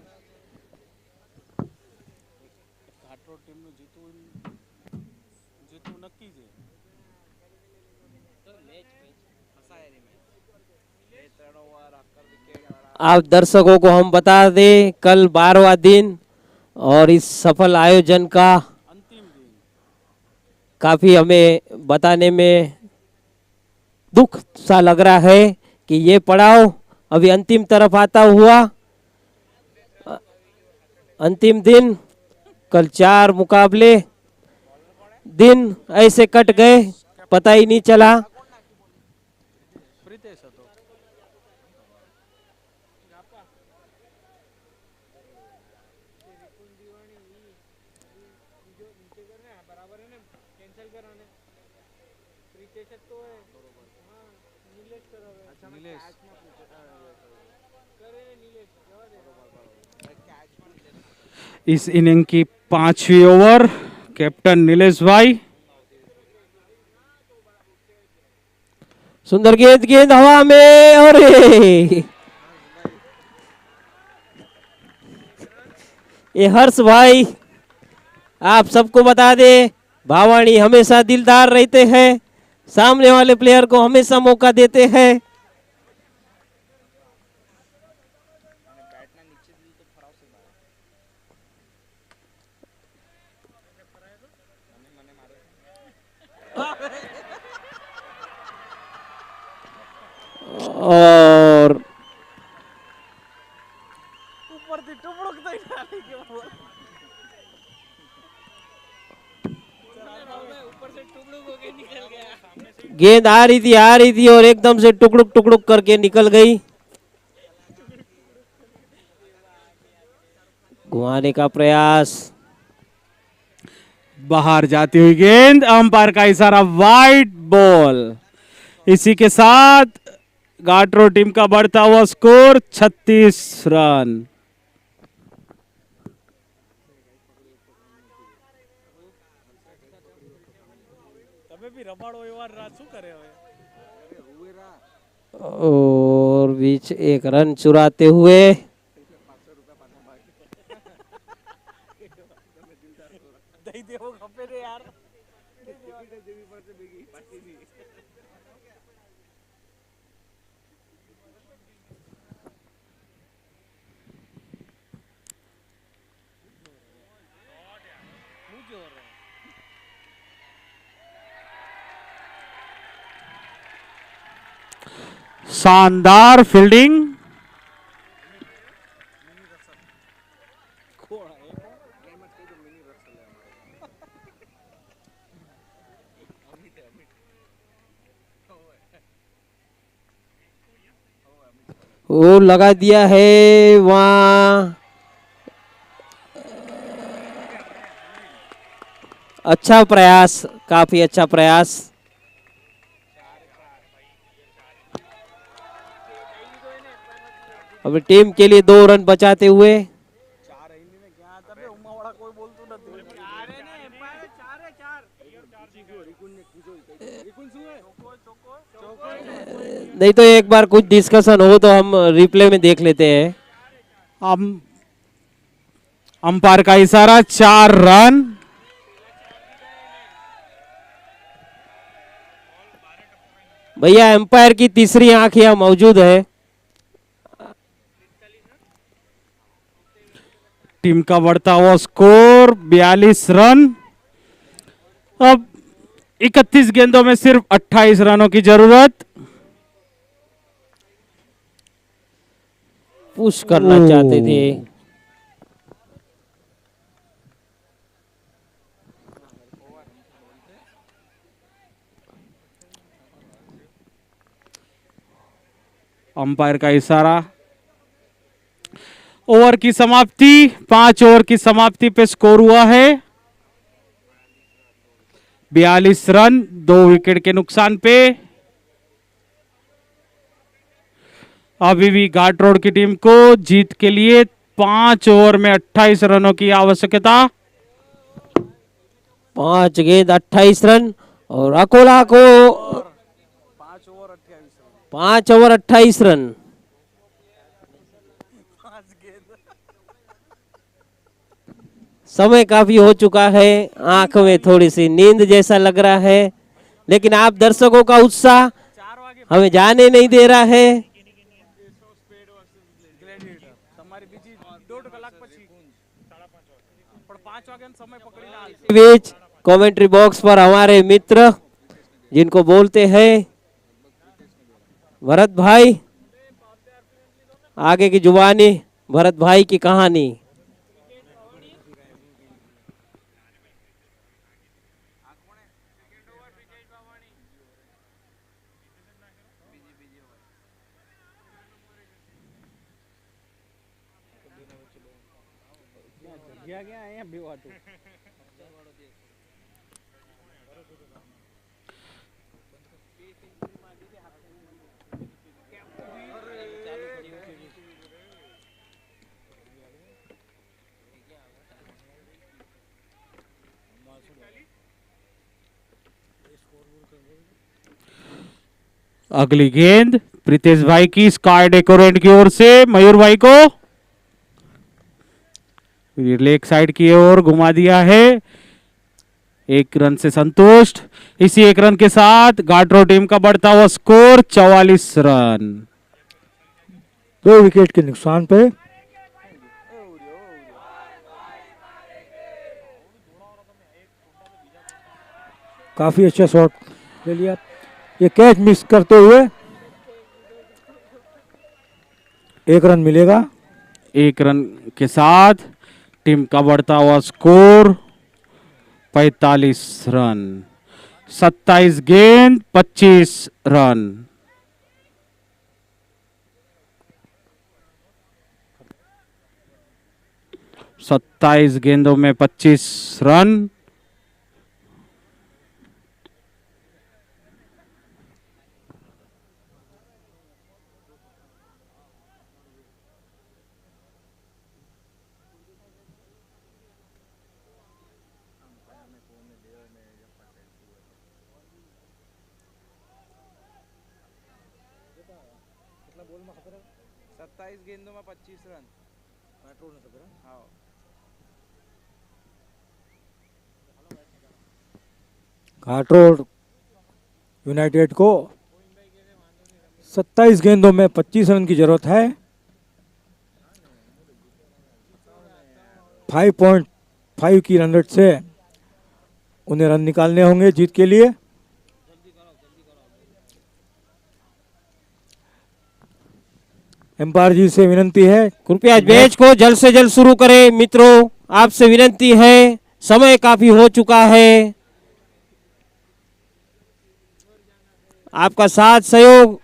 ઘાટરોડ ટીમનું જીતવું નક્કી છે आप दर्शकों को हम बता दें, कल 12वां दिन और इस सफल आयोजन का અંતિમ दिन काफी हमें बताने में दुख सा लग रहा है कि ये पड़ाव अभी अंतिम तरफ आता हुआ। अंतिम दिन, कल 4 मुकाबले दिन ऐसे कट गए, पता ही नहीं चला। પ્રિતેશ હતો इस इनिंग की 5वीं ओवर कैप्टन नीलेश भाई। सुंदर गेंद, गेंद हवा में, और ये हर्ष भाई, आप सबको बता दे, भावानी हमेशा दिलदार रहते हैं, सामने वाले प्लेयर को हमेशा मौका देते हैं। और ઉપરથી ટુકડુક થઈ નાખી કે બોલ ऊपर से टुकड़ुक होके निकल गया गेंद आ रही थी और एकदम से टुकड़ुक टुकड़ुक करके निकल गई। घुमाने का प्रयास, बाहर जाती हुई गेंद, अंपायर का इशारा, वाइड बॉल। इसी के साथ घाटरोड टीम का बढ़ता हुआ स्कोर 36 रन। તમે બી રમાડો એવા શું કરે હવે और बीच एक रन चुराते हुए દઈ દેવો ખપે રે યાર शानदार फील्डिंग। वो लगा दिया है वहां, अच्छा प्रयास, काफी अच्छा प्रयास। अभी टीम के लिए 2 रन बचाते हुए। ચાર ઇનિંગ ક્યાં હતા રે ઉમાવાળા કોઈ બોલતું નથી ચારે ને એમ્પાયર ચારે ચાર રિકુન ને કીધો રિકુન શું હે ચોકો ચોકો नहीं तो एक बार कुछ डिस्कशन हो तो हम रिप्ले में देख लेते हैं। अंपायर का इशारा, 4 रन। भैया एम्पायर की तीसरी आंख यहाँ मौजूद है। टीम का बढ़ता हुआ स्कोर 42 रन। अब 31 गेंदों में सिर्फ 28 रनों की जरूरत। पुश करना चाहते थे। अंपायर का इशारा। ओवर की समाप्ति, 5 ओवर की समाप्ति पे स्कोर हुआ है 42 रन, 2 विकेट के नुकसान पे। अभी भी घाट रोड की टीम को जीत के लिए 5 ओवर में 28 रनों की आवश्यकता। 5 गेंद 28 रन और अकोला को 5 ओवर 28 रन। 5 over 28 run. 5 गेंद। समय काफी हो चुका है, आंख में थोड़ी सी नींद जैसा लग रहा है, लेकिन आप दर्शकों का उत्साह 4 वागे हमें जाने नहीं दे रहा है। ગ્લેડિએટર તમારી બીજી 1.5 કલાક પછી 5:30 પણ 5 વાગ્યાનો સમય પકડીને હાલશે। बीच कमेंट्री बॉक्स पर हमारे मित्र जिनको बोलते हैं भरत भाई, आगे की जुबानी भरत भाई की कहानी। ગયા ગયા અહીંયા બેવાતું। अगली गेंद प्रीतेश भाई की स्काई डेकोरेंट की ओर से मयूर भाई को लेग साइड की ओर घुमा दिया है। 1 रन से संतुष्ट। इसी 1 रन के साथ घाट रोड टीम का बढ़ता हुआ स्कोर 44 रन। 2 विकेट के नुकसान पे। काफी अच्छा शॉट ले लिया, ये कैच मिस करते हुए 1 रन मिलेगा। 1 रन के साथ टीम का बढ़ता हुआ स्कोर 45 रन। 27 गेंद 25 रन। 27 गेंदों में 25 रन। सत्ताईस गेंदों में 25 रन। हाँ। घाट रोड यूनाइटेड को 27 गेंदों में 25 रन की जरूरत है। 5.5 की रन रेट से उन्हें रन निकालने होंगे जीत के लिए। एम्पायर जी से विनंती है कृपया मैच को जल्द से जल्द शुरू करें। मित्रों, आपसे विनंती है, समय काफी हो चुका है। आपका साथ सहयोग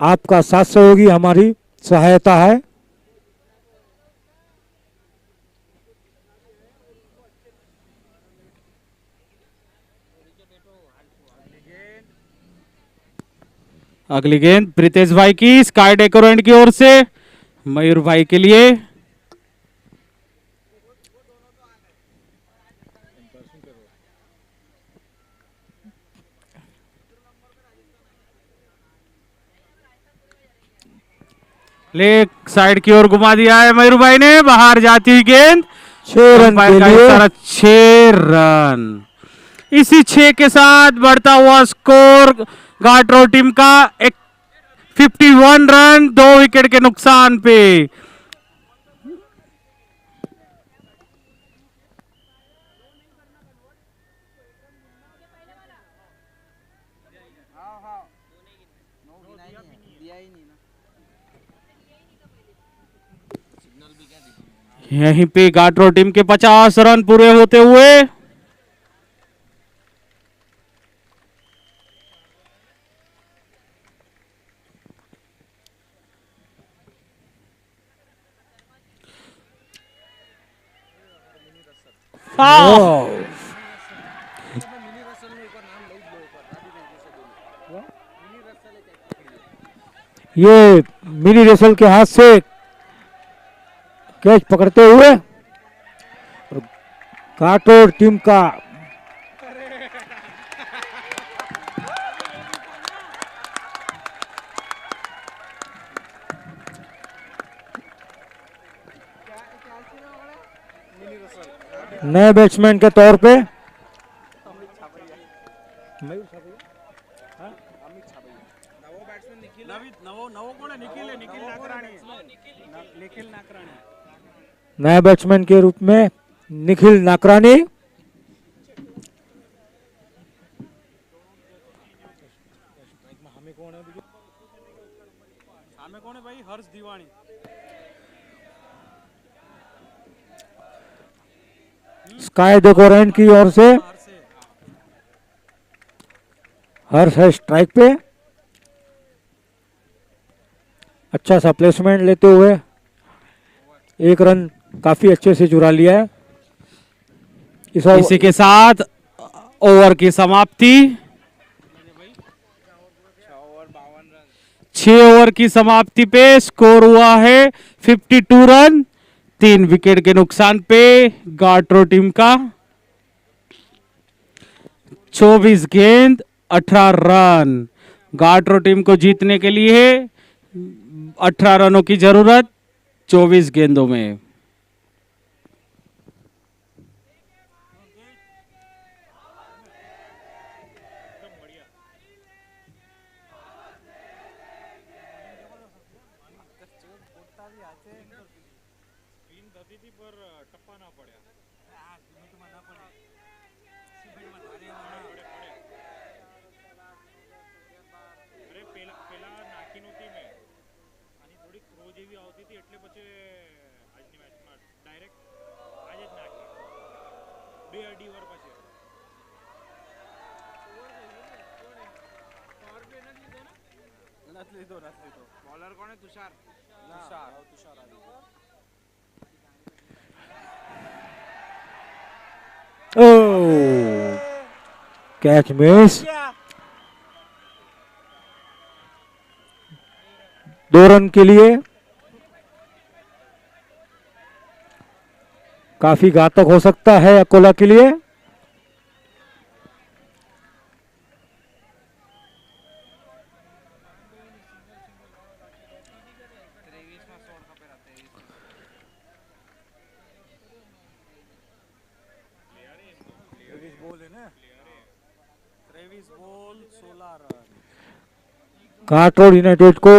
आपका साथ सहयोगी हमारी सहायता है। अगली गेंद प्रीतेश भाई की स्काई डेकोरेंट की ओर से मयूर भाई के लिए। लेग साइड की ओर घुमा दिया है मयूर भाई ने, बाहर जाती हुई गेंद। 6 रन के लिए 6 रन। इसी 6 के साथ बढ़ता हुआ स्कोर घाट रोड टीम का 51 रन, 2 विकेट के नुकसान पे। यहीं पे घाट रोड टीम के 50 रन पूरे होते हुए हाँ ये मिनी रेसल के हाथ से कैच पकड़ते हुए काटोर टीम का नए बैट्समैन के तौर पे निखिल नाकराणी नए बैट्समैन के रूप में निखिल नाकरानी सामे कौन है भाई? हर्ष दीवानी। स्काई डेकोरेंट की ओर से हर्ष है स्ट्राइक पे। अच्छा सा प्लेसमेंट लेते हुए एक रन काफी अच्छे से चुरा लिया है। इसी के साथ ओवर की समाप्ति। 6 ओवर की समाप्ति पे स्कोर हुआ है 52 रन। 3 विकेट के नुकसान पे गाट्रो टीम का। 24 गेंद 18 रन। गाट्रो टीम को जीतने के लिए 18 रनों की जरूरत 24 गेंदों में। बॉलर कौन है? तुषार। ओ कैच मिस। 2 रन के लिए काफी घातक हो सकता है अकोला के लिए। काटरोड यूनाइटेड को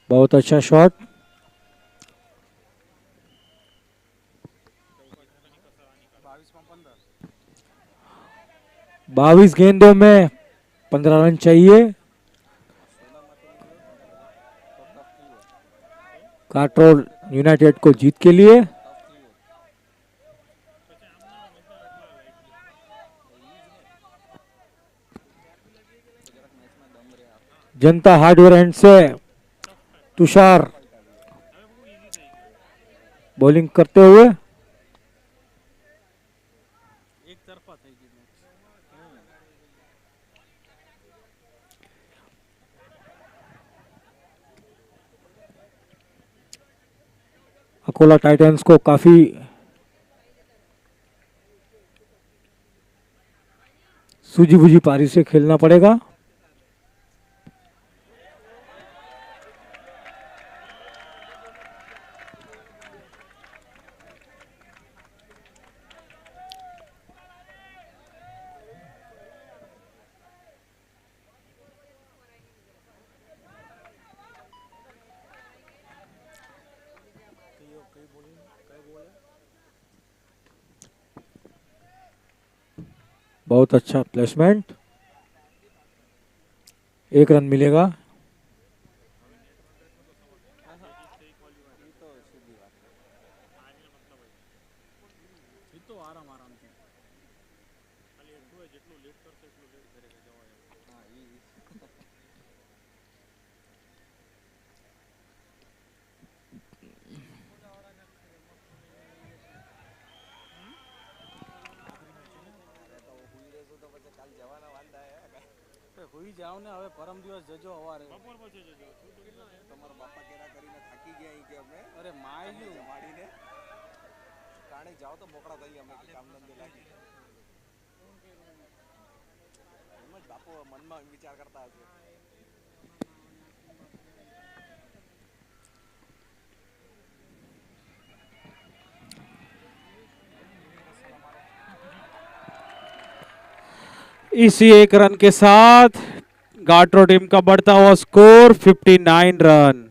बहुत अच्छा शॉट। 22 गेंदों में 15 रन चाहिए काटरोड यूनाइटेड को जीत के लिए। जनता हार्डवेयर एंड से तुषार बॉलिंग करते हुए एक तरफा થઈ ગઈ મેચ। अकोला टाइटंस को काफी सूझी बुझी पारी से खेलना पड़ेगा। बहुत अच्छा प्लेसमेंट। 1 रन मिलेगा। तो आराम आराम से હુઈ જાવ ને હવે પરમ દિવસ જજો હવારે તમારા બાપા કેરા કરીને થાકી ગયા અહીં કે અમે અરે માય ગયું જમાડીને કાણે જાઓ તો મોકળા થઈ અમે કામ ધંધે લાગી એમ જ બાપુ મનમાં વિચાર કરતા હશે इसी एक रन के साथ गाट्रो टीम का बढ़ता हुआ स्कोर 59 रन।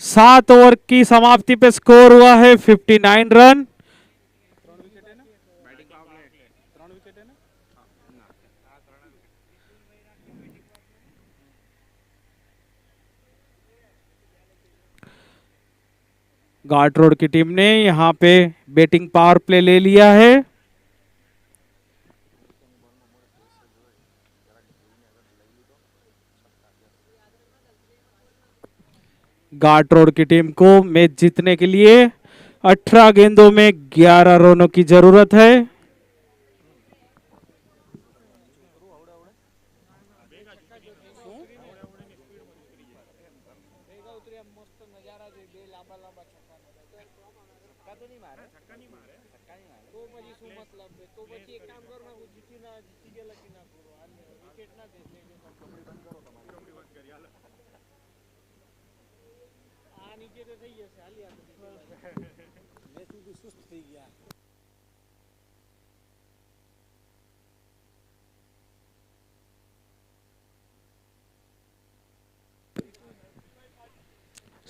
7 ओवर की समाप्ति पे स्कोर हुआ है 59 रन। घाट रोड की टीम ने यहां पे बैटिंग पावर प्ले ले लिया है। घाट रोड की टीम को मैच जीतने के लिए 18 गेंदों में 11 रनों की जरूरत है।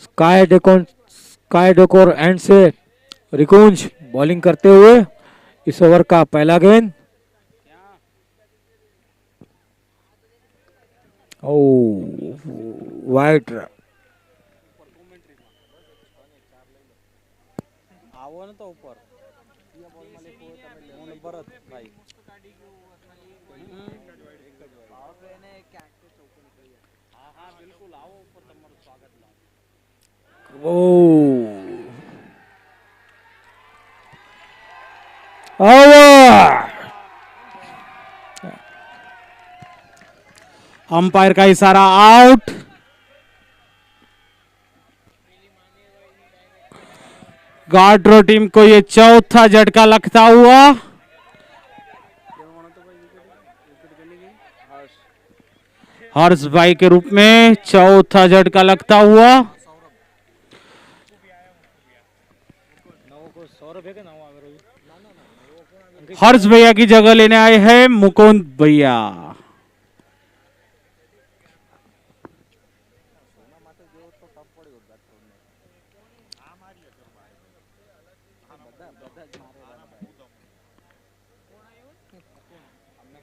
स्काई डेकोर एंड से रिकुंज बॉलिंग करते हुए इस ओवर का पहला गेंद। ओ वाइट આવો ને તો ઉપર ભરત ભાઈ હા હા બિલકુલ આવો ઉપર તમારું સ્વાગત લાવો अंपायर का इशारा आउट। गाड्रो टीम को ये चौथा झटका लगता हुआ। हर्ष भाई के रूप में चौथा झटका लगता हुआ। हर्ष भैया की जगह लेने आए हैं मुकुंद भैया।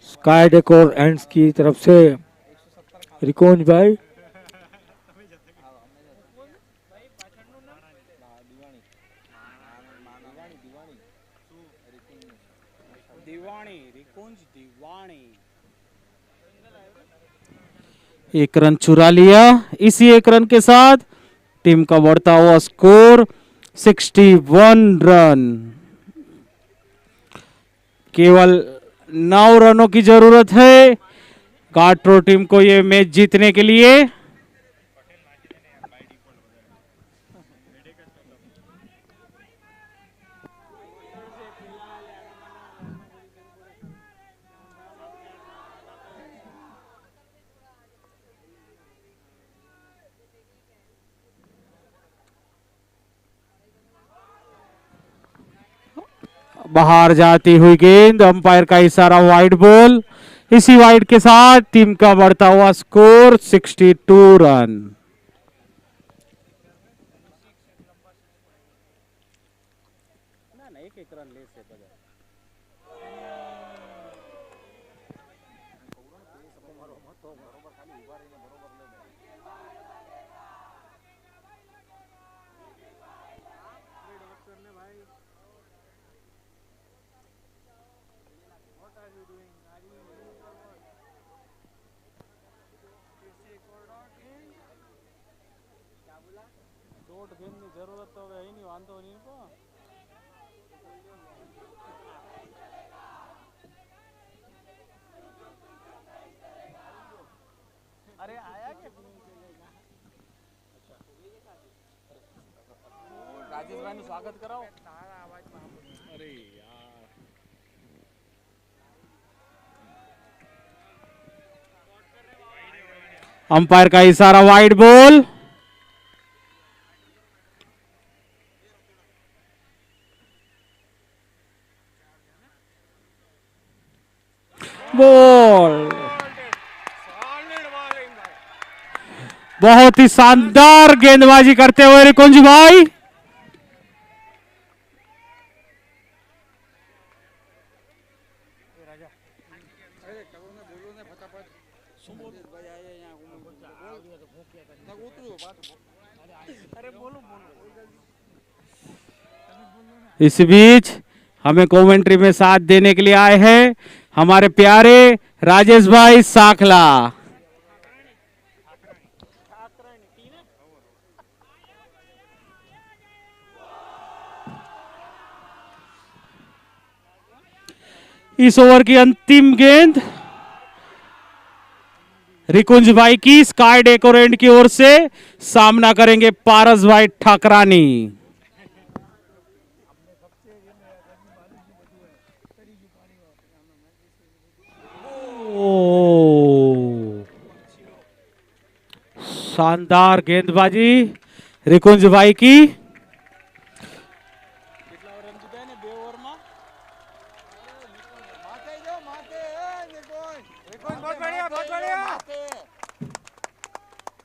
स्काई डेकोर एंड्स की तरफ से रिकुंज भाई દિવાણી રિકુંજ દિવાણી एक रन चुरा लिया। इसी एक रन के साथ टीम का बढ़ता हुआ स्कोर 61 रन। केवल 9 रनों की जरूरत है गाट्रो टीम को ये मैच जीतने के लिए। बाहर जाती हुई गेंद, अंपायर का इशारा वाइड बॉल। इसी वाइड के साथ टीम का बढ़ता हुआ स्कोर 62 रन। શોર્ટ ગેમની જરૂરત તો હવે અહીં નહીં, વાંધો નહીં કો. अरे आया क्या? राजेश भाई નું સ્વાગત કરાવો. અરે યાર अंपायर का इशारा, वाइड बॉल। बॉल बहुत ही शानदार गेंदबाजी करते हुए रिकुंज भाई। इस बीच हमें कमेंट्री में साथ देने के लिए आए हैं हमारे प्यारे राजेश भाई साखला। इस ओवर की अंतिम गेंद रिकुंज भाई की स्काई डेकोरेंट की ओर से सामना करेंगे पारस भाई ठाकरानी। शानदार गेंदबाजी रिकुंज भाई की। કેટલા રન જીત્યા ને 2 ઓવરમાં? માથે જો માથે નિકોન बहुत बढ़िया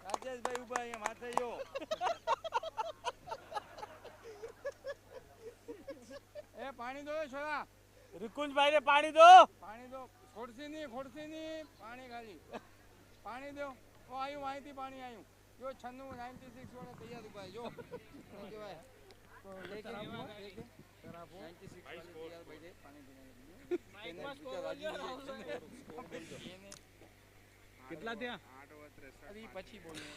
राजेश भाई ऊपर है माथे जो ए पानी दो छोरा रिकुंज भाई ने पानी दो खोड़सी नहीं पानी खाली पानी दो वो आयु वहीं थी पानी आयु जो 96 96 वाला तैयार हुआ है जो केवाय तो लेके 96 वाले तैयार बैठे पानी पीने माइक में स्कोर कितना दिया 8 ओवर 63 अभी પછી बोलने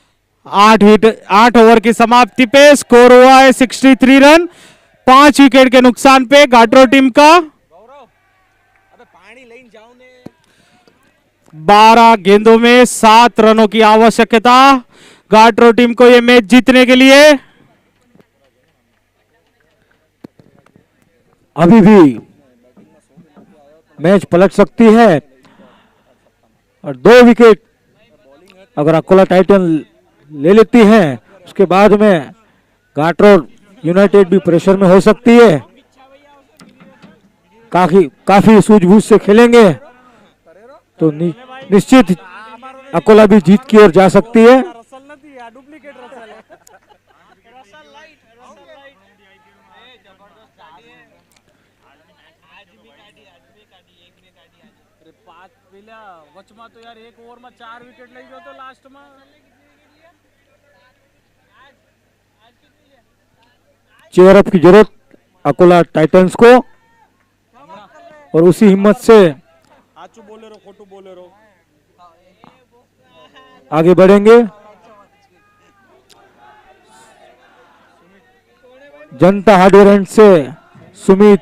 8 ओवर की समाप्ति पे स्कोर हुआ है 63 रन। 5 विकेट के नुकसान पे गाट्रो टीम का। गौरव अबे पानी लेन जाओ ने 12 गेंदों में 7 रनों की आवश्यकता गाट्रो टीम को ये मैच जीतने के लिए। अभी भी मैच पलट सकती है और 2 विकेट अगर अकोला टाइटन ले लेती है उसके बाद में गाट्रो यूनाइटेड भी प्रेशर में हो सकती है। काफी सूझबूझ से खेलेंगे तो निश्चित अकोला भी जीत की ओर जा सकती है। रसल નથી આ ડુપ્લિકેટ રसल है रसल लाइट ए जबरदस्त गाड़ी है आज भी गाड़ी एक में गाड़ी अरे 5 પેલા વચમાં તો યાર 1 ઓવરમાં 4 વિકેટ લઈ ગયો તો લાસ્ટમાં चेयर अप की जरूरत अकोला टाइटंस को और उसी हिम्मत से સાચું બોલે રો ખોટું બોલે રો आगे बढ़ेंगे। जनता हार्डवेयर एंड से सुमित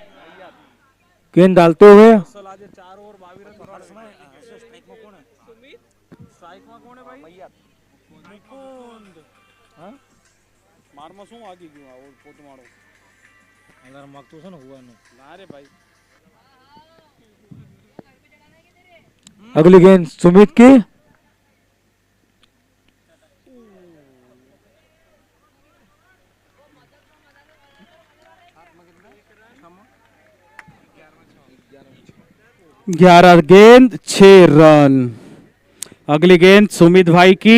गेंद डालते हुए અસલ આજે 4 ઓવર 22 રન કરવાના સ્ટ્રાઇકમાં કોણ है સુમિત સ્ટ્રાઇકમાં કોણ है ભાઈ નિકુંદ હા મારમાં શું વાગી ગયું આ પોત મારો અલાર્મ વાગતો છે ને હુવાનું ના રે ભાઈ अगली गेंद सुमित की ग्यारह गेंद 6 रन। अगली गेंद सुमित भाई की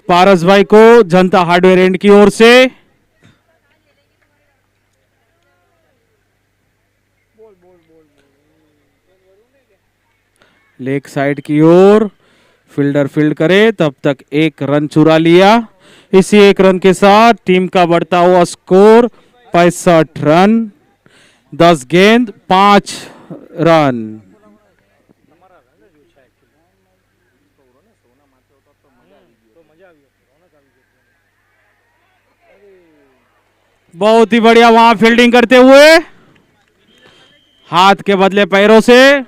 पारस भाई को जनता हार्डवेयर एंड की ओर से। लेग साइड की ओर फील्डर फील्ड करे तब तक 1 रन चुरा लिया। इसी 1 रन के साथ टीम का बढ़ता हुआ स्कोर 65 रन। 10 गेंद 5 रन। बहुत ही बढ़िया वहां फील्डिंग करते हुए हाथ के बदले पैरों से।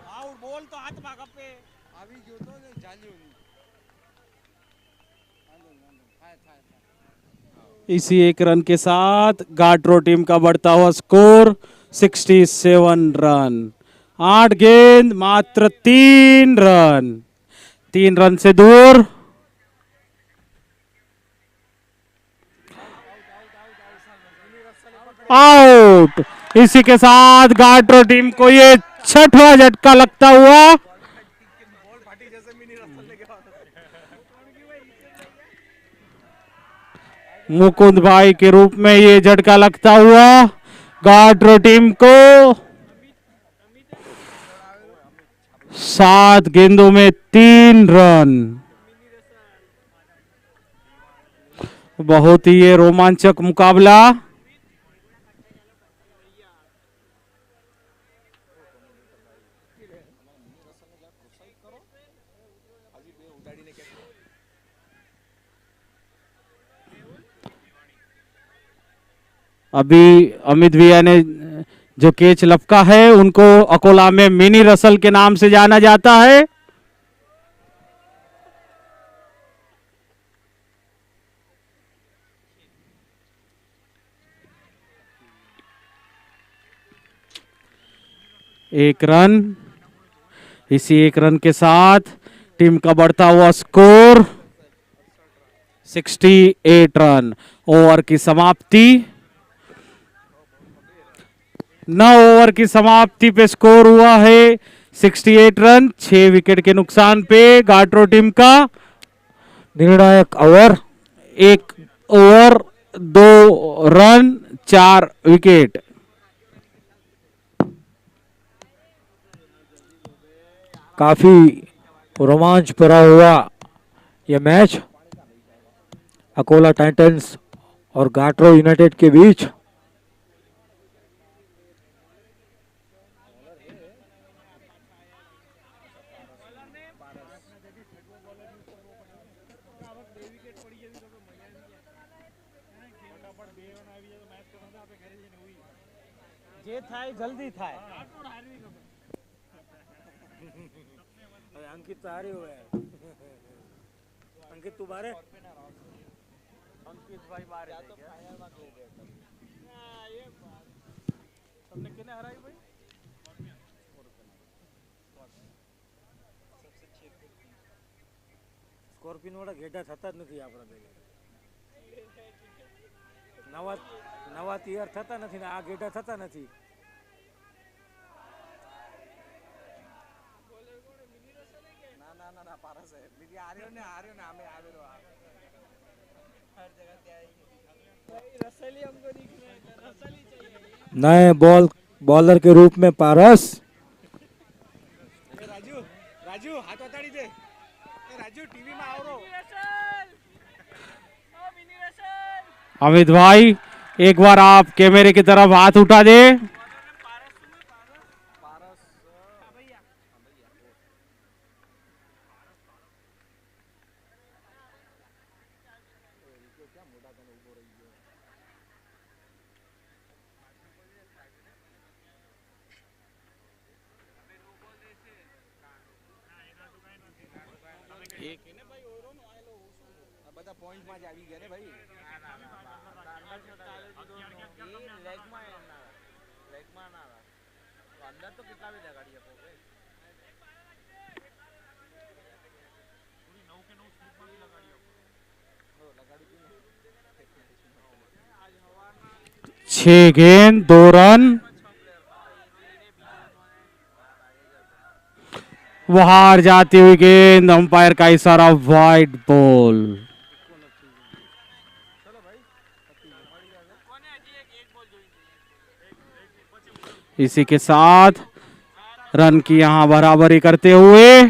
आउट बोल तो हाथ भागा पे अभी जो तो जाली होनी इसी एक रन के साथ गाट्रो टीम का बढ़ता हुआ स्कोर 67 रन। 8 गेंद मात्र 3 रन, 3 रन से दूर। आउट। इसी के साथ गाट्रो टीम को ये 6वां झटका लगता हुआ। मुकुंद भाई के रूप में ये झटका लगता हुआ गाट्रो टीम को 7 गेंदों में 3 रन। बहुत ही ये रोमांचक मुकाबला। अभी अमित भैया ने जो कैच लपका है उनको अकोला में मिनी रसल के नाम से जाना जाता है। एक रन। इसी एक रन के साथ टीम का बढ़ता हुआ स्कोर 68 रन। ओवर की समाप्ति। 9 ओवर की समाप्ति पे स्कोर हुआ है 68 रन। 6 विकेट के नुकसान पे गाट्रो टीम का निर्णायक ओवर। 1 over 2 run 4 wicket. काफी रोमांच भरा हुआ यह मैच अकोला टाइटंस और गाट्रो यूनाइटेड के बीच। જે થાય જલ્દી થાય अंकित तो हारे हुए हैं। अंकित तू बारे अंकित भाई बाहर है क्या तुमने कितने हराई भाई स्कॉर्पियन वाला घेटा થતા જ નથી આપણા ભેગા નવા તૈયાર થતા નથી ને આ ઘેટા થતા નથી। ना पारस है दीदी आर्यो ने हमें आवेलो हर जगह से आएगी रसली हमको दिख रहा है रसली चाहिए। नए बॉलर के रूप में पारस। राजू राजू हाथ हटाड़ी दे राजू टीवी में आओ रो अमित भाई एक बार आप कैमरे की तरफ हाथ उठा दे। બધા પોઈન્ટ માં જ આવી ગયા ને ભાઈ लेग में ना अंदर तो कितना भी लगाड़ी है पूरी 9 के 9 स्लिप में भी लगाड़ी हो लगाड़ी क्यों 6 गेंद 2 रन। बाहर जाती हुई गेंद, अंपायर का इशारा, वाइड बॉल। इसी के साथ रन की यहां बराबरी करते हुए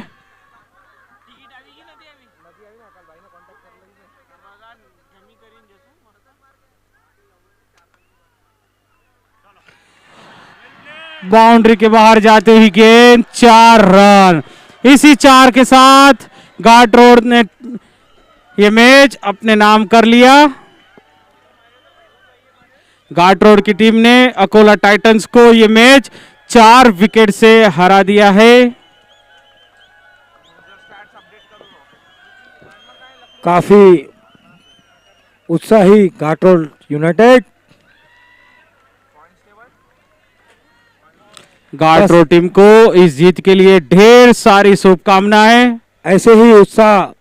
बाउंड्री के बाहर जाते हुई गेंद, 4 रन। इसी 4 के साथ घाट रोड ने ये मैच अपने नाम कर लिया। घाट रोड की टीम ने अकोला टाइटंस को ये मैच 4 विकेट से हरा दिया है। काफी उत्साही घाट रोड यूनाइटेड। घाट रोड टीम को इस जीत के लिए ढेर सारी शुभकामनाएं। ऐसे ही उत्साह